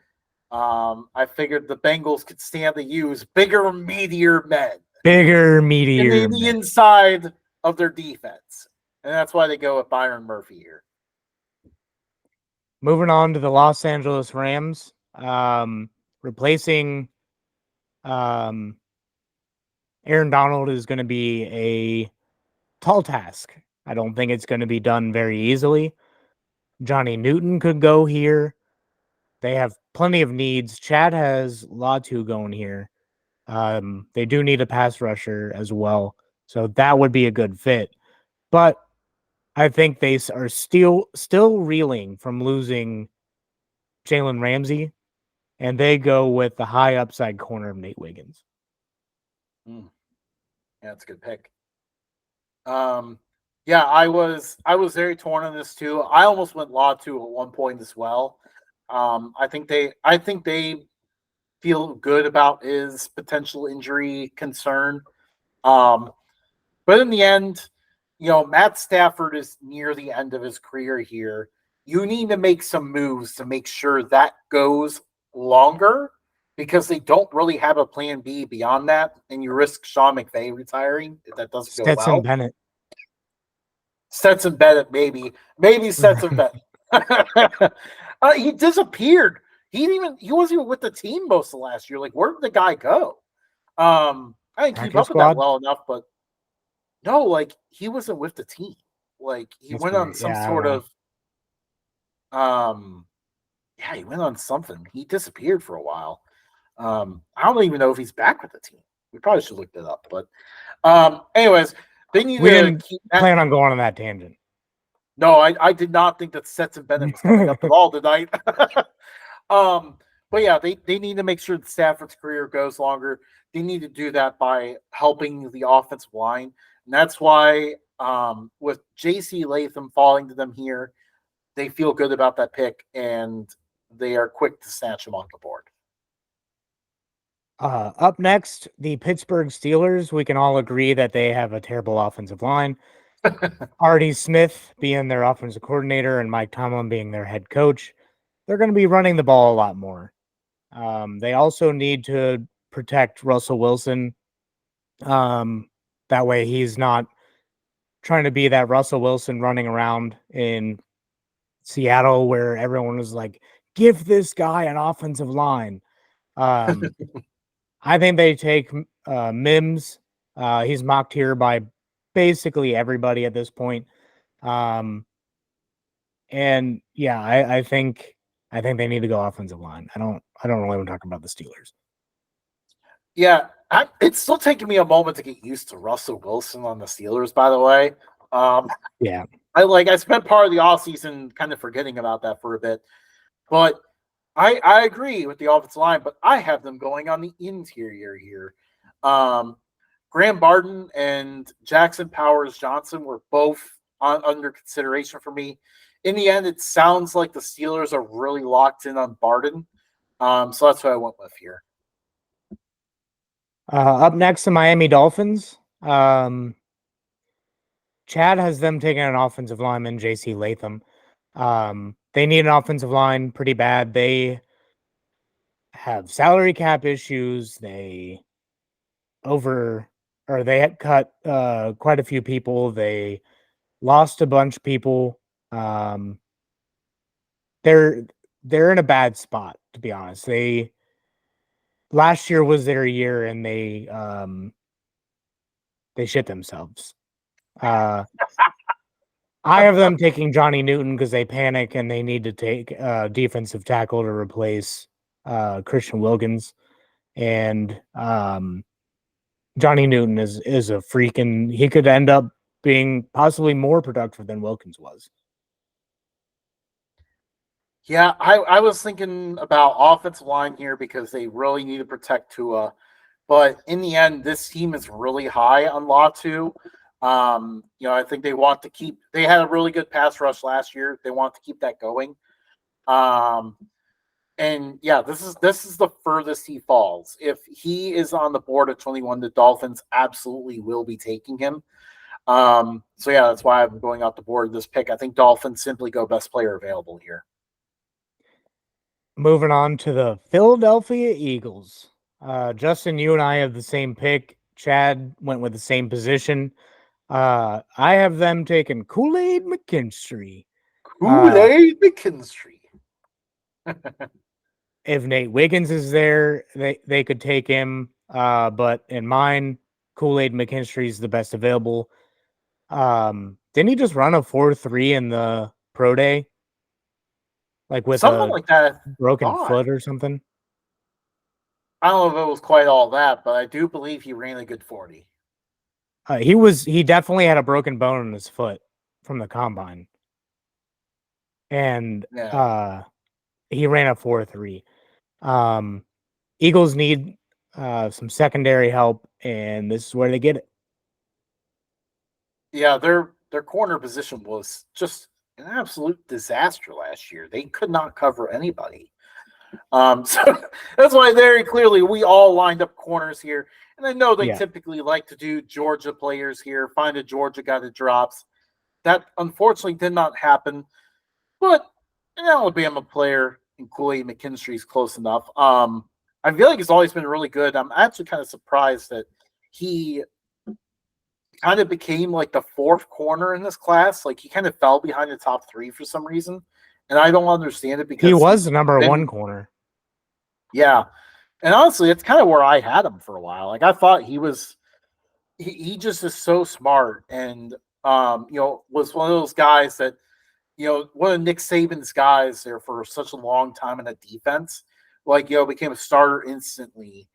I figured the Bengals could stand to use bigger, meatier men Bigger, in meteor the man. inside of their defense, and that's why they go with Byron Murphy here. Moving on to the Los Angeles Rams, replacing um, Aaron Donald is going to be a tall task. I don't think it's going to be done very easily. Johnny Newton could go here. They have plenty of needs. Chad has Latu going here. They do need a pass rusher as well, so that would be a good fit. But I think they are still reeling from losing Jalen Ramsey, and they go with the high upside corner of Nate Wiggins. Mm. Yeah, that's a good pick. Yeah, I was very torn on this too. I almost went Latu at one point as well. I think they feel good about his potential injury concern. Um, but in the end, Matt Stafford is near the end of his career here. You need to make some moves to make sure that goes longer because they don't really have a plan B beyond that, and you risk Sean McVay retiring if that doesn't go Stetson well. Bennett. Stetson Bennett, maybe Stetson Bennett. He disappeared. He wasn't even with the team most of last year. Like, where did the guy go? I didn't keep Practice up with that squad. well enough, but no, like he wasn't with the team. Like he That's went on weird. some Yeah, I don't sort know. of yeah, he went on something. He disappeared for a while. I don't even know if he's back with the team. We probably should look that up. But anyways, they need We to didn't keep that. plan on going on that tangent. No, I did not think that Stetson Bennett was coming up at all tonight. But yeah, they need to make sure that Stafford's career goes longer. They need to do that by helping the offensive line. And that's why with JC Latham falling to them here, they feel good about that pick and they are quick to snatch him off the board. Up next, the Pittsburgh Steelers. We can all agree that they have a terrible offensive line. Artie Smith being their offensive coordinator and Mike Tomlin being their head coach. They're going to be running the ball a lot more. They also need to protect Russell Wilson. That way he's not trying to be that Russell Wilson running around in Seattle where everyone was like, give this guy an offensive line. I think they take Mims. He's mocked here by basically everybody at this point. And yeah, I think they need to go offensive line. I don't really want to talk about the Steelers. Yeah, it's still taking me a moment to get used to Russell Wilson on the Steelers, by the way. Yeah. I spent part of the offseason kind of forgetting about that for a bit. But I agree with the offensive line, but I have them going on the interior here. Graham Barton and Jackson Powers Johnson were both under consideration for me. In the end, it sounds like the Steelers are really locked in on Barton. So that's what I went with here. Up next, the Miami Dolphins. Chad has them taking an offensive lineman, JC Latham. They need an offensive line pretty bad. They have salary cap issues. They had cut quite a few people. They lost a bunch of people. They're in a bad spot, to be honest. They last year was their year and they shit themselves. I have them taking Johnny Newton because they panic and they need to take a defensive tackle to replace Christian Wilkins. And Johnny Newton is a freaking. He could end up being possibly more productive than Wilkins was. Yeah, I was thinking about offensive line here because they really need to protect Tua. But in the end, this team is really high on Latu. I think they want to keep. They had a really good pass rush last year. They want to keep that going. And yeah, this is the furthest he falls. If he is on the board at 21, the Dolphins absolutely will be taking him. So yeah, that's why I'm going out the board this pick. I think Dolphins simply go best player available here. Moving on to the Philadelphia Eagles. Justin, you and I have the same pick. Chad went with the same position. I have them taking Kool-Aid McKinstry. Kool-Aid McKinstry. If Nate Wiggins is there, they could take him. But in mine, Kool-Aid McKinstry is the best available. Didn't he just run a 4.3 in the pro day? like with Something a like that. I broken thought. foot or something. I don't know if it was quite all that, but I do believe he ran a good 40. He definitely had a broken bone in his foot from the combine, and Yeah. he ran a 4.3. Um, Eagles need some secondary help, and this is where they get it. Yeah, their corner position was just an absolute disaster last year. They could not cover anybody. So that's why very clearly we all lined up corners here. And I know they Yeah. typically like to do Georgia players here, find a Georgia guy that drops. That unfortunately did not happen. But an Alabama player in Kool-Aid McKinstry is close enough. I feel like he's always been really good. I'm actually kind of surprised that he kind of became like the fourth corner in this class. Like he kind of fell behind the top three for some reason. And I don't understand it He because was he's the number one been, corner. yeah. And honestly, it's kind of where I had him for a while. Like I thought he just is so smart and was one of those guys that one of Nick Saban's guys there for such a long time in the defense, like became a starter instantly.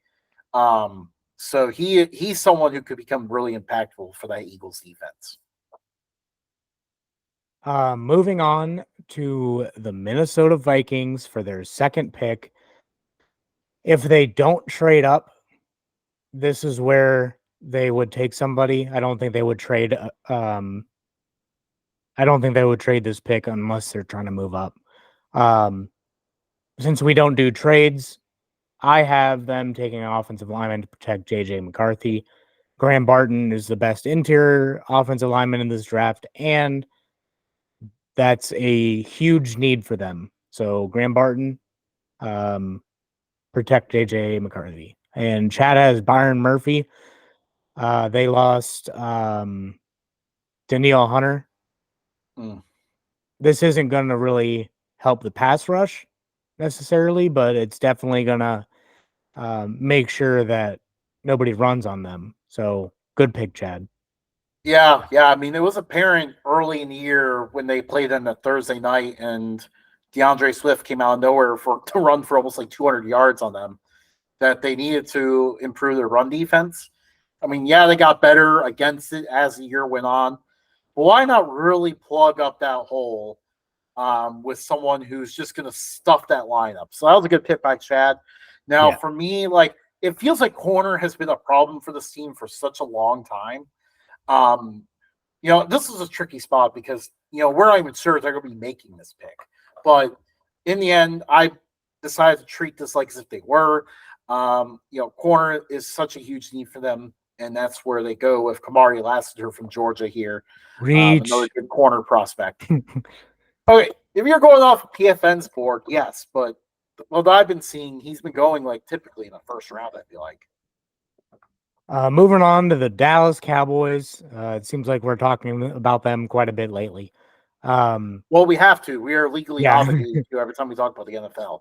So he's someone who could become really impactful for that Eagles defense. Moving on to the Minnesota Vikings for their second pick. If they don't trade up, this is where they would take somebody. I don't think they would trade. I don't think they would trade this pick unless they're trying to move up. Um, since we don't do trades, I have them taking an offensive lineman to protect JJ McCarthy. Graham Barton is the best interior offensive lineman in this draft, and that's a huge need for them. So Graham Barton, protect JJ McCarthy. And Chad has Byron Murphy. They lost Danielle Hunter. Mm. This isn't going to really help the pass rush necessarily, but it's definitely going to make sure that nobody runs on them. So good pick, Chad. Yeah. I mean, it was apparent early in the year when they played on a Thursday night, and DeAndre Swift came out of nowhere to run for almost like 200 yards on them, that they needed to improve their run defense. I mean, yeah, they got better against it as the year went on. But why not really plug up that hole with someone who's just going to stuff that lineup? So that was a good pick by Chad. Now, Yeah. for me, like it feels like corner has been a problem for this team for such a long time. Um, this is a tricky spot because we're not even sure they're going to be making this pick. But in the end, I decided to treat this like as if they were. Corner is such a huge need for them, and that's where they go with Kamari Lassiter from Georgia here, another Reach. good corner prospect. Okay, if you're going off PFN's board, yes, but what I've been seeing, he's been going like typically in the first round. I feel like. Moving on to the Dallas Cowboys. It seems like we're talking about them quite a bit lately. Well, we have to. We are legally Yeah. obligated to every time we talk about the NFL.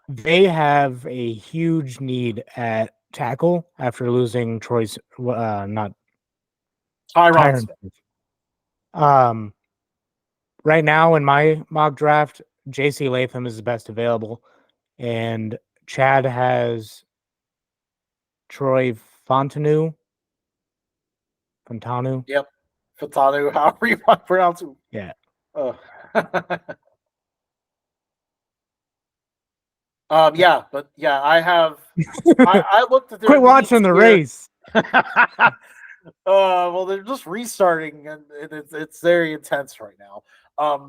They have a huge need at tackle after losing Troy's not Tyron Tyron Smith. Smith. Um, right now in my mock draft, JC Latham is the best available, and Chad has Troy Fontanu. Fontanu. Yep. Fatanu, however you want to pronounce it. Yeah. I have. I looked at their Quit needs watching the here. race. Well, they're just restarting, and it's very intense right now.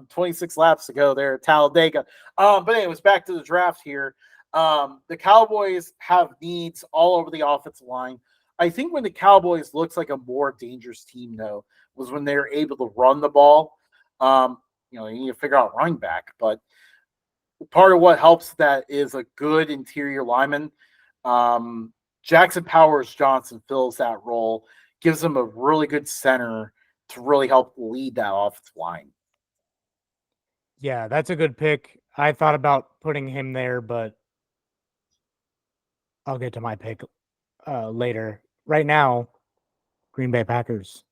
26 laps to go there at Talladega. But anyways, back to the draft here. The Cowboys have needs all over the offensive line. I think when the Cowboys looks like a more dangerous team, though, was when they were able to run the ball. You need to figure out running back, but part of what helps that is a good interior lineman. Jackson Powers Johnson fills that role, gives them a really good center to really help lead that offensive line. Yeah, that's a good pick. I thought about putting him there, but I'll get to my pick later. Right now, Green Bay Packers.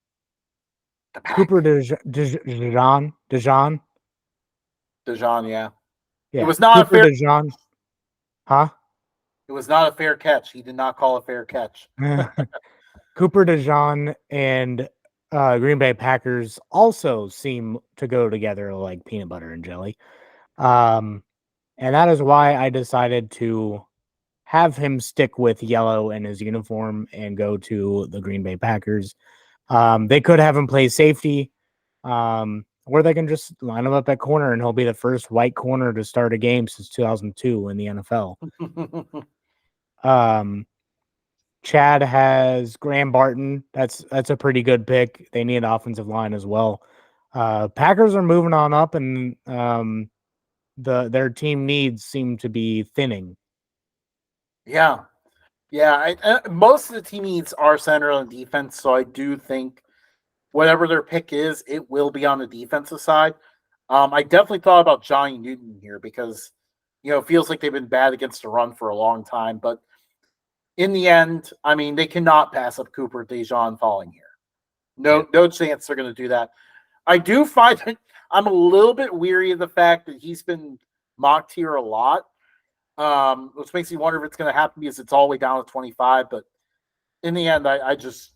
The pack. Cooper Dejean. Dejan, yeah. It Yeah, was not a Cooper fair. DeJean, huh? It was not a fair catch. He did not call a fair catch. Cooper DeJean and Green Bay Packers also seem to go together like peanut butter and jelly. Um, and that is why I decided to have him stick with yellow in his uniform and go to the Green Bay Packers. They could have him play safety, or they can just line him up at corner and he'll be the first white corner to start a game since 2002 in the NFL. Um, Chad has Graham Barton. That's a pretty good pick. They need an offensive line as well. Packers are moving on up, and their team needs seem to be thinning. Yeah, yeah. Most of the team needs are centered on defense, so I do think whatever their pick is, it will be on the defensive side. I definitely thought about Johnny Newton here because it feels like they've been bad against the run for a long time, but in the end, I mean, they cannot pass up Cooper DeJean falling here. No chance they're going to do that. I do find that I'm a little bit weary of the fact that he's been mocked here a lot, which makes me wonder if it's going to happen because it's all the way down to 25. But in the end, I just,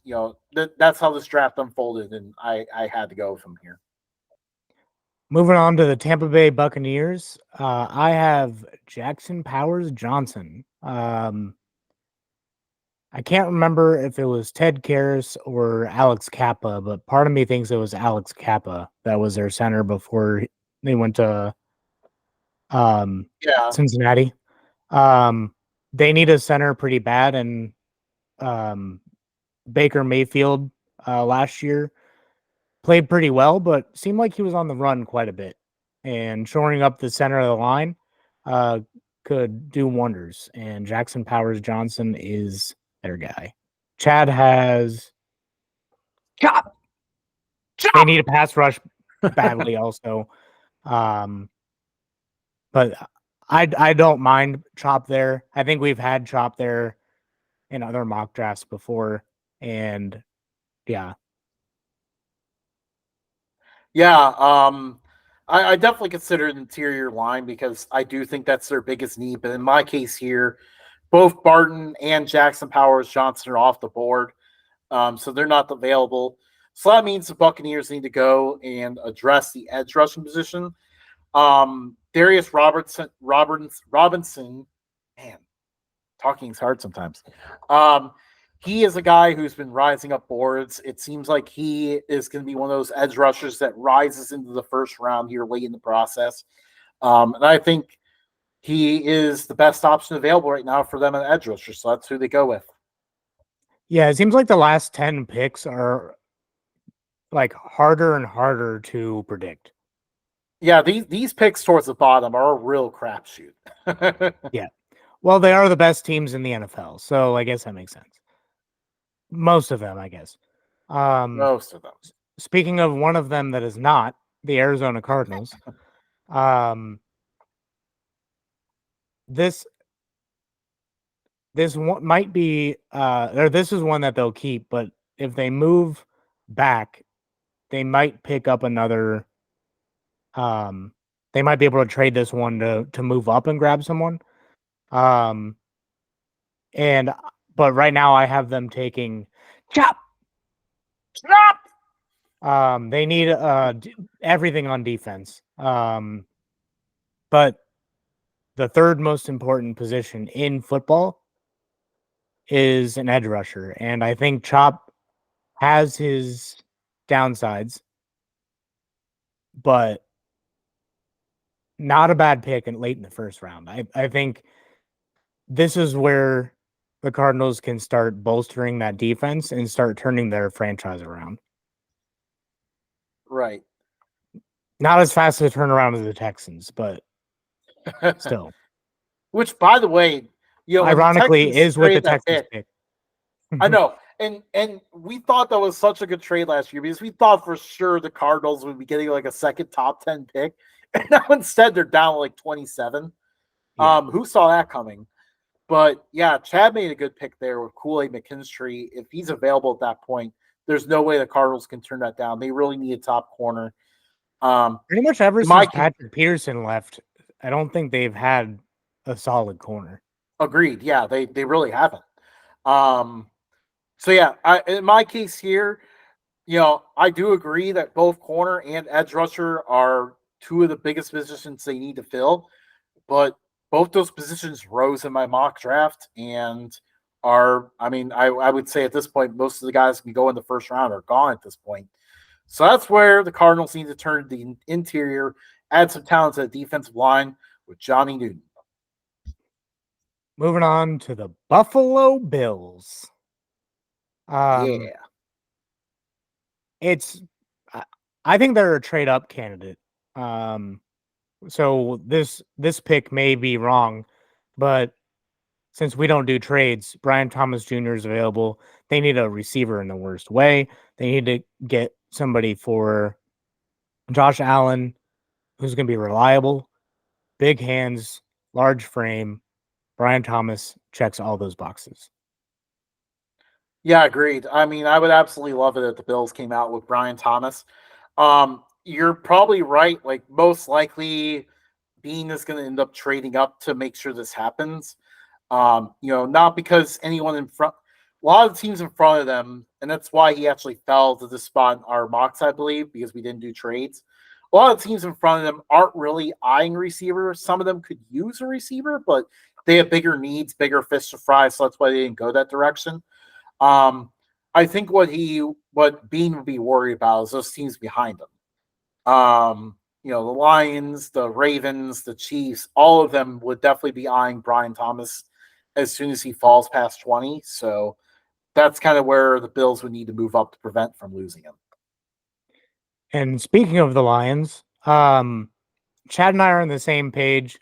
that's how this draft unfolded, and I had to go with him here. Moving on to the Tampa Bay Buccaneers, I have Jackson Powers Johnson. I can't remember if it was Ted Karras or Alex Kappa, but part of me thinks it was Alex Kappa that was their center before they went to Yeah. Cincinnati. They need a center pretty bad, and Baker Mayfield last year played pretty well, but seemed like he was on the run quite a bit. And shoring up the center of the line uh, could do wonders. And Jackson Powers Johnson is their guy. Chad has. Chop! They Chop! need a pass rush badly, also. But I don't mind Chop there. I think we've had Chop there in other mock drafts before, and yeah. Yeah, I definitely consider an interior line because I do think that's their biggest need. But in my case here, both Barton and Jackson Powers Johnson are off the board, so they're not available. So that means the Buccaneers need to go and address the edge rushing position. Darius Robinson, man, talking is hard sometimes. He is a guy who's been rising up boards. It seems like he is going to be one of those edge rushers that rises into the first round here late in the process. And I think he is the best option available right now for them at edge rusher. So that's who they go with. Yeah, it seems like the last 10 picks are like harder and harder to predict. Yeah, these picks towards the bottom are a real crapshoot. Yeah. Well, they are the best teams in the NFL, so I guess that makes sense. Most of them, I guess. Most of them. Speaking of one of them that is not, the Arizona Cardinals. This one might be or this is one that they'll keep, but if they move back, they might pick up another they might be able to trade this one to move up and grab someone. Um and but right now I have them taking Chop. They need everything on defense. But the third most important position in football is an edge rusher, and I think Chop has his downsides, but not a bad pick and late in the first round. I think this is where the Cardinals can start bolstering that defense and start turning their franchise around. Right. Not as fast as a turnaround as the Texans, but still. Which, by the way, Ironically, is with the Texans pick. I know. And we thought that was such a good trade last year because we thought for sure the Cardinals would be getting like a second top 10 pick. And now instead they're down like 27. Yeah. Who saw that coming? But yeah, Chad made a good pick there with Kool-Aid McKinstry. If he's available at that point, there's no way the Cardinals can turn that down. They really need a top corner. Pretty much ever since Patrick Peterson left, I don't think they've had a solid corner. Agreed. Yeah, they really haven't. Um, so yeah, in my case here, I do agree that both corner and edge rusher are two of the biggest positions they need to fill, but both those positions rose in my mock draft and I would say at this point, most of the guys can go in the first round are gone at this point. So that's where the Cardinals need to turn to the interior, add some talent to the defensive line with Johnny Newton. Moving on to the Buffalo Bills. Um, Yeah. it's I think they're a trade up candidate. Um, so this pick may be wrong, but since we don't do trades, Brian Thomas Jr. is available. They need a receiver in the worst way. They need to get somebody for Josh Allen, who's going to be reliable, big hands, large frame. Brian Thomas checks all those boxes. Yeah, agreed. I mean, I would absolutely love it if the Bills came out with Brian Thomas. You're probably right. Like, most likely, Bean is going to end up trading up to make sure this happens. Not because anyone in front, a lot of teams in front of them, and that's why he actually fell to this spot in our mocks, I believe, because we didn't do trades. A lot of teams in front of them aren't really eyeing receivers. Some of them could use a receiver, but they have bigger needs, bigger fish to fry, so that's why they didn't go that direction. I think what Bean would be worried about is those teams behind him. The Lions, the Ravens, the Chiefs, all of them would definitely be eyeing Brian Thomas as soon as he falls past 20. So that's kind of where the Bills would need to move up to prevent from losing him. And speaking of the Lions, Chad and I are on the same page.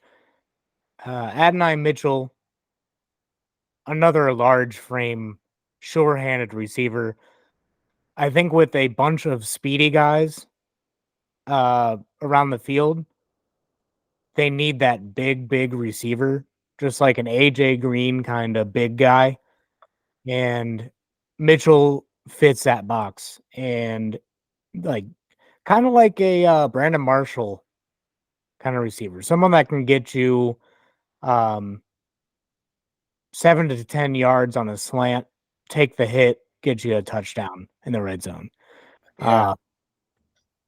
Adonai Mitchell, another large frame, sure-handed receiver. I think with a bunch of speedy guys around the field, they need that big receiver, just like an AJ Green kind of big guy. And Mitchell fits that box. And like kind of like a Brandon Marshall kind of receiver, someone that can get you um, 7 to 10 yards on a slant, take the hit, get you a touchdown in the red zone. Yeah.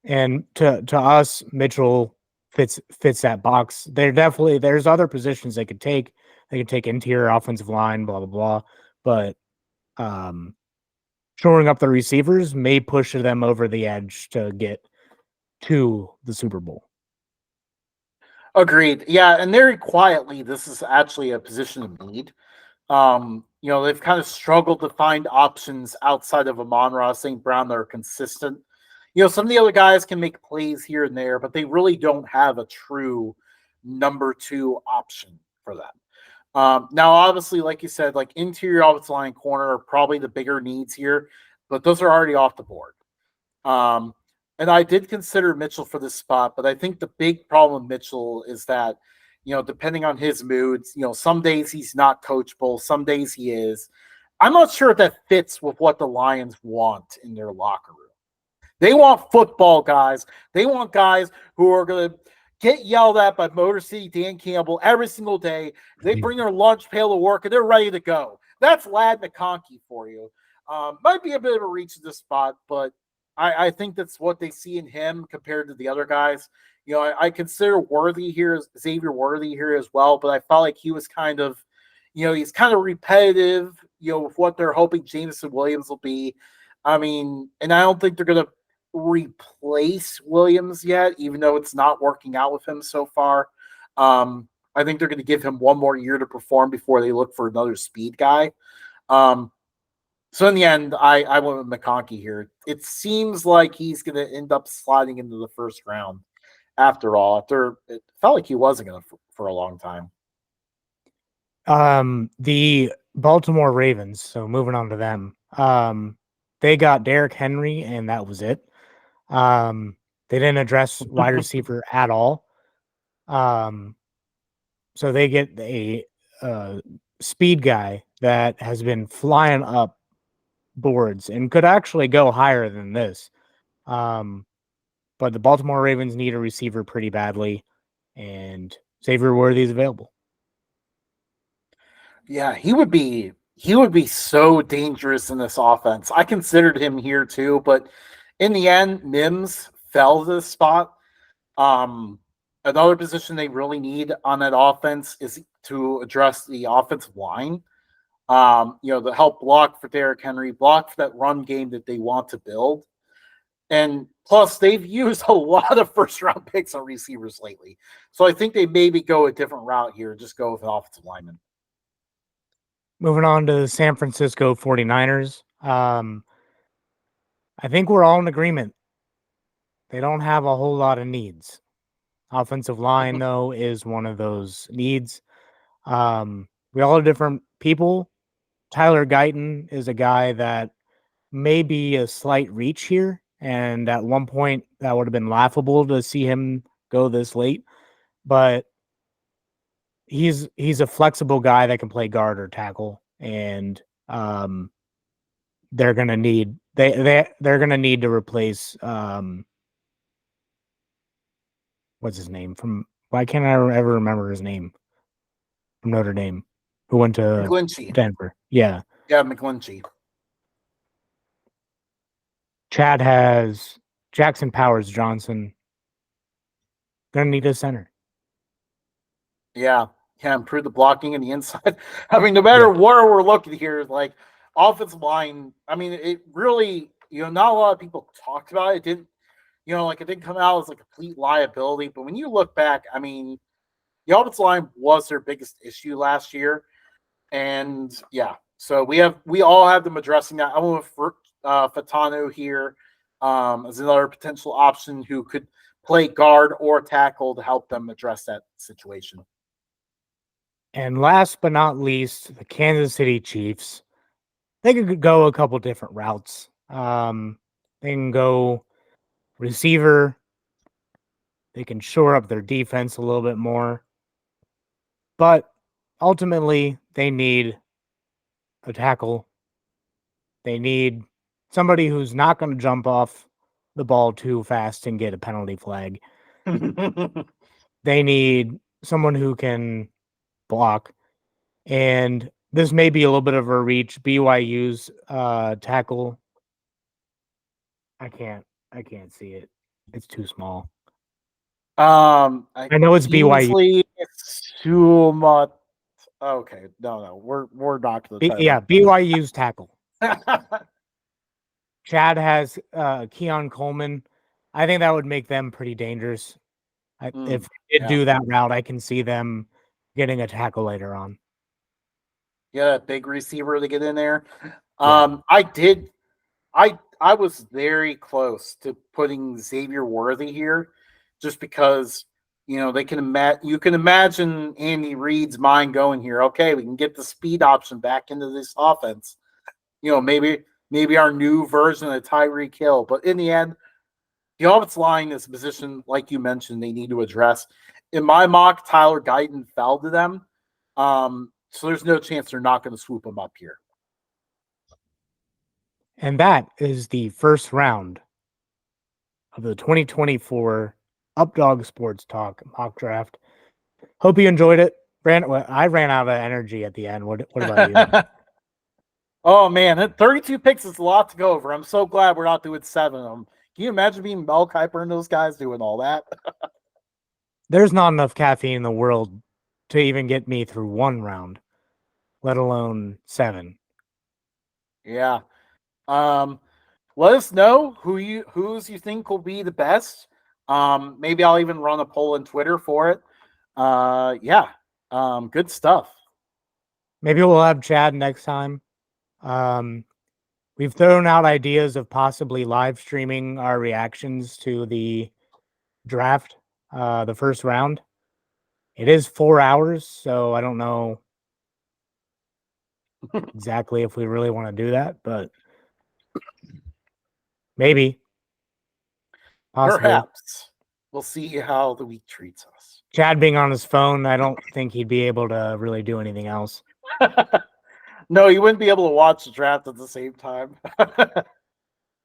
And to us, Mitchell fits that box. There's other positions they could take. They could take interior offensive line, blah blah blah. But shoring up the receivers may push them over the edge to get to the Super Bowl. Agreed. Yeah, and very quietly, this is actually a position of need. They've kind of struggled to find options outside of Amon-Ra St. Brown that are consistent. Some of the other guys can make plays here and there, but they really don't have a true number two option for them. Now, obviously, like you said, like interior offensive line corner are probably the bigger needs here, but those are already off the board. And I did consider Mitchell for this spot, but I think the big problem with Mitchell is that, depending on his moods, some days he's not coachable, some days he is. I'm not sure if that fits with what the Lions want in their locker room. They want football guys. They want guys who are going to get yelled at by Motor City Dan Campbell every single day. They bring their lunch pail to work and they're ready to go. That's Lad McConkey for you. Might be a bit of a reach to this spot, but I think that's what they see in him compared to the other guys. I consider Xavier Worthy here as well, but I felt like he was kind of, he's kind of repetitive, with what they're hoping Jameson Williams will be. I mean, and I don't think they're going to replace Williams yet, even though it's not working out with him so far. I think they're going to give him one more year to perform before they look for another speed guy. So in the end, I went with McConkey here. It seems like he's going to end up sliding into the first round after all. After it felt like he wasn't going to for a long time. The Baltimore Ravens, so moving on to them. They got Derrick Henry, and that was it. They didn't address wide receiver at all. So they get a speed guy that has been flying up boards and could actually go higher than this. But the Baltimore Ravens need a receiver pretty badly, and Xavier Worthy is available. Yeah, he would be so dangerous in this offense. I considered him here too, but in the end, Mims fell to this spot. Um, Another position they really need on that offense is to address the offensive line. To help block for Derrick Henry, block for that run game that they want to build. And plus, they've used a lot of first round picks on receivers lately. So I think they maybe go a different route here, just go with an offensive lineman. Moving on to the San Francisco 49ers. I think we're all in agreement. They don't have a whole lot of needs. Offensive line, though, is one of those needs. We all have different people. Tyler Guyton is a guy that may be a slight reach here. And at one point, that would have been laughable to see him go this late. But he's a flexible guy that can play guard or tackle. And they're gonna need they're gonna need to replace what's his name from why can't I ever remember his name from Notre Dame who went to McGlinchey. Denver. Yeah. Yeah, McGlinchey. Chad has Jackson Powers Johnson. Gonna need a center. Yeah, improve the blocking and the inside. I mean, no matter where we're looking here, like offensive line, I mean, it really, not a lot of people talked about it. It didn't, it didn't come out as a complete liability. But when you look back, I mean, the offensive line was their biggest issue last year. And yeah, so we all have them addressing that. I went with Fatano here as another potential option who could play guard or tackle to help them address that situation. And last but not least, the Kansas City Chiefs. They could go a couple different routes. They can go receiver. They can shore up their defense a little bit more. But ultimately, they need a tackle. They need somebody who's not going to jump off the ball too fast and get a penalty flag. They need someone who can block. And this may be a little bit of a reach. BYU's tackle. I can't see it. It's too small. I know it's BYU. It's too much. Okay, no, we're not going to try. Yeah, BYU's tackle. Chad has Keon Coleman. I think that would make them pretty dangerous. If they do that route, I can see them getting a tackle later on. Yeah, that big receiver to get in there. I was very close to putting Xavier Worthy here, just because you can imagine Andy Reid's mind going here. Okay, we can get the speed option back into this offense. Maybe our new version of Tyreek Hill. But in the end, the offensive line is a position, like you mentioned, they need to address. In my mock, Tyler Guyton fell to them. So there's no chance they're not going to swoop him up here. And that is the first round of the 2024 Updog Sports Talk mock draft. Hope you enjoyed it. I ran out of energy at the end. What about you? Oh, man, 32 picks is a lot to go over. I'm so glad we're not doing 7 of them. Can you imagine being Mel Kiper and those guys doing all that? There's not enough caffeine in the world to even get me through one round, let alone 7. Yeah. Let us know who's you think will be the best. Maybe I'll even run a poll on Twitter for it. Good stuff. Maybe we'll have Chad next time. We've thrown out ideas of possibly live streaming our reactions to the draft, the first round. It is 4 hours, so I don't know exactly if we really want to do that, but maybe. Possibly. Perhaps. We'll see how the week treats us. Chad being on his phone, I don't think he'd be able to really do anything else. No, you wouldn't be able to watch the draft at the same time.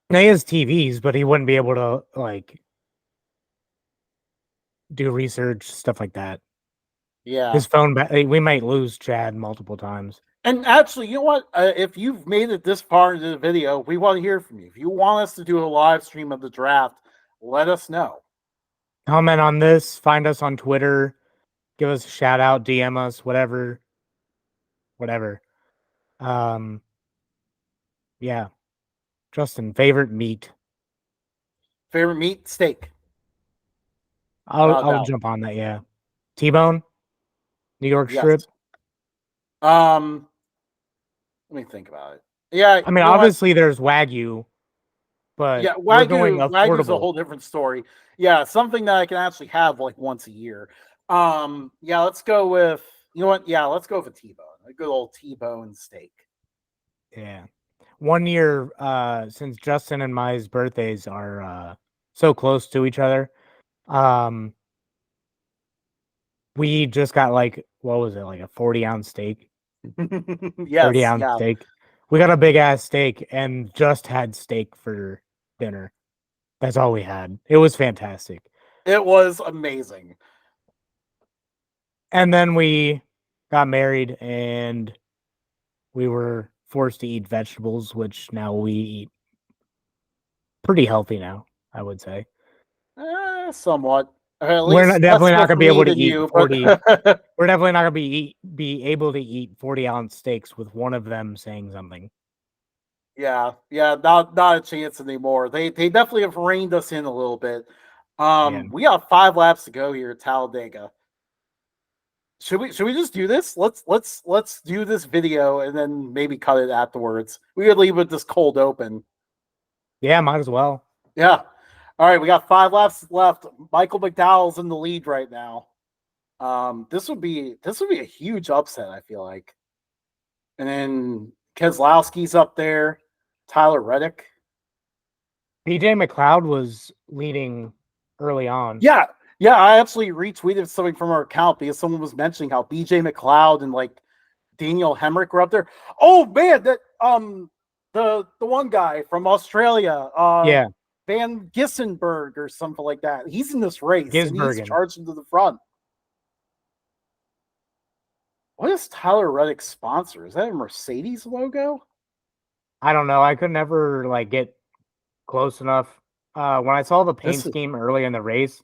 He has TVs, but he wouldn't be able to do research, stuff like that. Yeah. His phone, we might lose Chad multiple times. And actually, you know what? If you've made it this far into the video, we want to hear from you. If you want us to do a live stream of the draft, let us know. Comment on this. Find us on Twitter. Give us a shout out. DM us. Whatever. Whatever. Um. Yeah. Justin, favorite meat. Favorite meat? Steak. I'll Without a I'll doubt. jump on that. Yeah. T-bone. New York strip. Yes. Um, let me think about it. Yeah, I mean, you know what? obviously there's Wagyu, but Yeah, we're going Wagyu's a affordable. whole different story. Yeah, something that I can actually have like once a year. Yeah, let's go with you know what? Yeah, let's go with a T-bone. A good old T-bone steak. Yeah. 1 year since Justin and my birthdays are so close to each other. Um we just got like what was it, like a 40-ounce steak, thirty Yes, ounce yeah. steak. We got a big ass steak and just had steak for dinner. That's all we had. It was fantastic. It was amazing. And then we got married and we were forced to eat vegetables, which now we eat pretty healthy now, I would say. Somewhat. At We're least not, less definitely not so gonna for be able me to than eat you, 40. but We're definitely not gonna be able to eat 40-ounce steaks with one of them saying something. yeah, not a chance anymore. They definitely have reined us in a little bit. Yeah. We got 5 laps to go here at Talladega. Should we just do this? Let's do this video and then maybe cut it afterwards. We could leave with this cold open. Yeah, might as well. Yeah. All right, we got 5 laps left. Michael McDowell's in the lead right now. This would be a huge upset, I feel like. And then Keselowski's up there. Tyler Reddick. BJ McLeod was leading early on. Yeah, yeah. I actually retweeted something from our account because someone was mentioning how BJ McLeod and like Daniel Hemrick were up there. Oh man, that the one guy from Australia, Yeah, Van Gissenberg or something like that. He's in this race and he's Gisbergen. charging to the front. What is Tyler Reddick's sponsor? Is that a Mercedes logo? I don't know. I could never like get close enough. When I saw the paint This is scheme early in the race,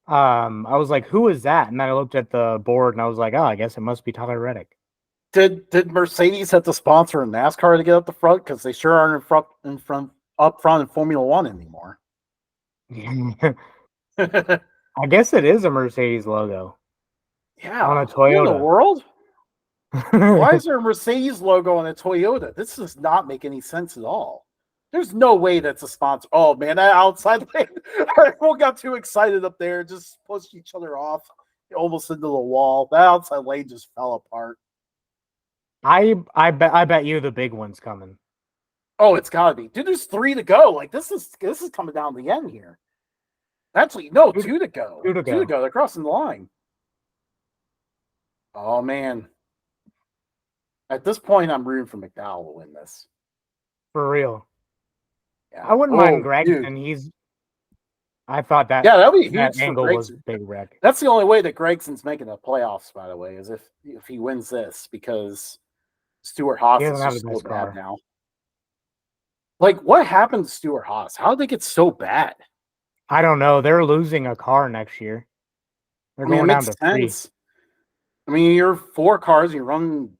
I was like, "Who is that?" And then I looked at the board and I was like, "Oh, I guess it must be Tyler Reddick." did Mercedes have to sponsor a NASCAR to get up the front? Because they sure aren't up front in Formula One anymore. I guess it is a Mercedes logo on Yeah. a What in the Toyota. world? Why is there a Mercedes logo on a Toyota? This does not make any sense at all. There's no way that's a sponsor. Oh man, that outside lane. Everyone got too excited up there, just pushed each other off almost into the wall. That outside lane just fell apart. I bet you the big one's coming. Oh, it's gotta be. Dude, there's 3 to go. Like this is coming down the end here. Actually, no, 2 to go. 2 to 2 to go. go. They're crossing the line. Oh man. At this point, I'm rooting for McDowell to win this. For real. Yeah. I wouldn't mind Oh, Gregson. dude. I thought that Yeah, that'd be that huge for angle was Gregson. big wreck. That's the only way that Gregson's making the playoffs, by the way, is if he wins this, because Stuart Haas He is doesn't have just the so best bad car. now. Like, what happened to Stuart Haas? How did they get so bad? I don't know. They're losing a car next year. They're I mean, it going down makes to 3. sense. I mean, you're 4 cars, you run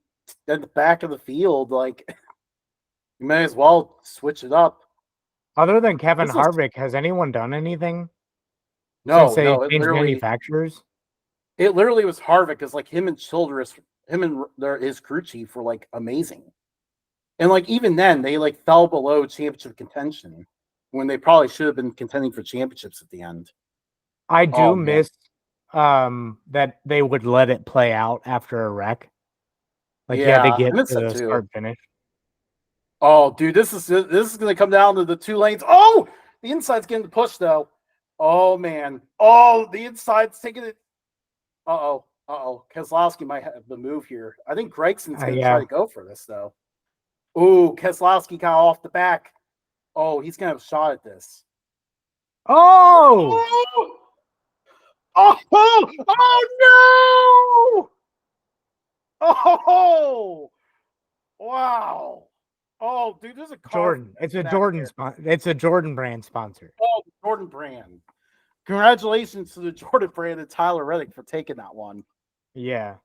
at the back of the field, like you may as well switch it up. Other than Kevin This is Harvick, has anyone done anything since no, they no, it changed literally manufacturers? was Harvick because like him and Childress, him and his crew chief were like amazing. And like even then, they like fell below championship contention when they probably should have been contending for championships at the end. I Oh do man, miss that they would let it play out after a wreck. Like you had to yeah, I get miss to that the too. start finish. Oh, dude, this is going to come down to the 2 lanes. Oh, the inside's getting pushed though. Oh man. Oh, the inside's taking it. Keselowski might have the move here. I think Gregson's going to try Yeah. to go for this though. Ooh, Keselowski got off the back. Oh, he's going to have a shot at this. Oh, Oh! Oh no! Oh wow! Oh, dude, there's a car. Jordan. It's a Back Jordan there. It's a Jordan brand sponsor. Oh, the Jordan brand. Congratulations to the Jordan brand and Tyler Reddick for taking that one. Yeah.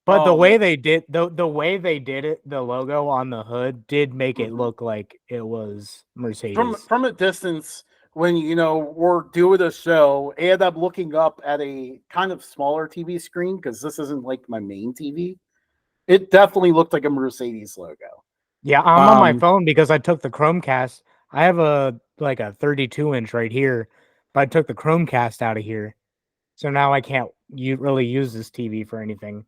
But the Oh man. way they did the way they did it, the logo on the hood did make it Mhm. look like it was Mercedes. From a distance, when we're doing a show, and I'm looking up at a kind of smaller TV screen because this isn't like my main TV. It definitely looked like a Mercedes logo. Yeah, I'm on my Um, phone because I took the Chromecast. I have a 32-inch right here, but I took the Chromecast out of here. So now I can't really use this TV for anything.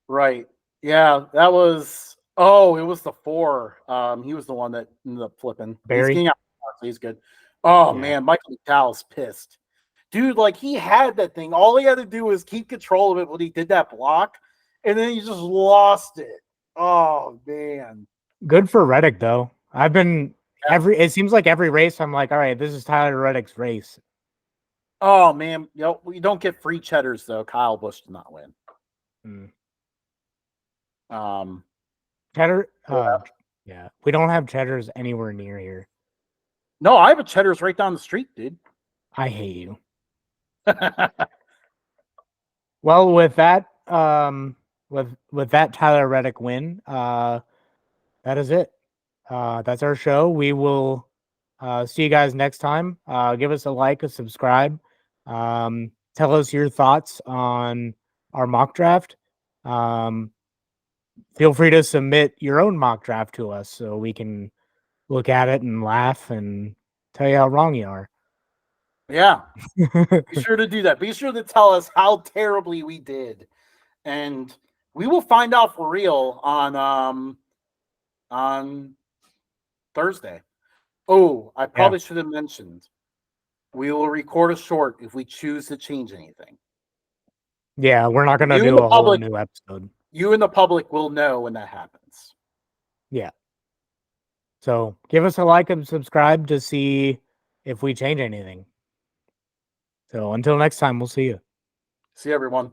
right. Yeah, that was. Oh, it was the 4. He was the one that ended up flipping. He's Barry? getting out, so he's good. Oh Yeah. man, Michael McDowell's pissed. Dude, like he had that thing. All he had to do was keep control of it when he did that block, and then he just lost it. Oh man. Good for Reddick though. I've been Yeah. it seems like every race I'm like, all right, this is Tyler Reddick's race. Oh man, we don't get free cheddars though. Kyle Busch did not win. Mm. Um, Cheddar yeah. yeah. We don't have cheddars anywhere near here. No, I have a cheddar's right down the street, dude. I hate you. Well, with that, with that Tyler Reddick win, that is it. That's our show. We will see you guys next time. Give us a like, a subscribe. Tell us your thoughts on our mock draft. Um, feel free to submit your own mock draft to us so we can look at it and laugh and tell you how wrong you are. Yeah, be sure to do that. Be sure to tell us how terribly we did, and we will find out for real on Thursday. Oh, I Yeah. probably should have mentioned we will record a short if we choose to change anything. Yeah, we're not gonna You and do the a whole public, new episode. you and the public will know when that happens. Yeah. So give us a like and subscribe to see if we change anything. So until next time, we'll see you. See everyone.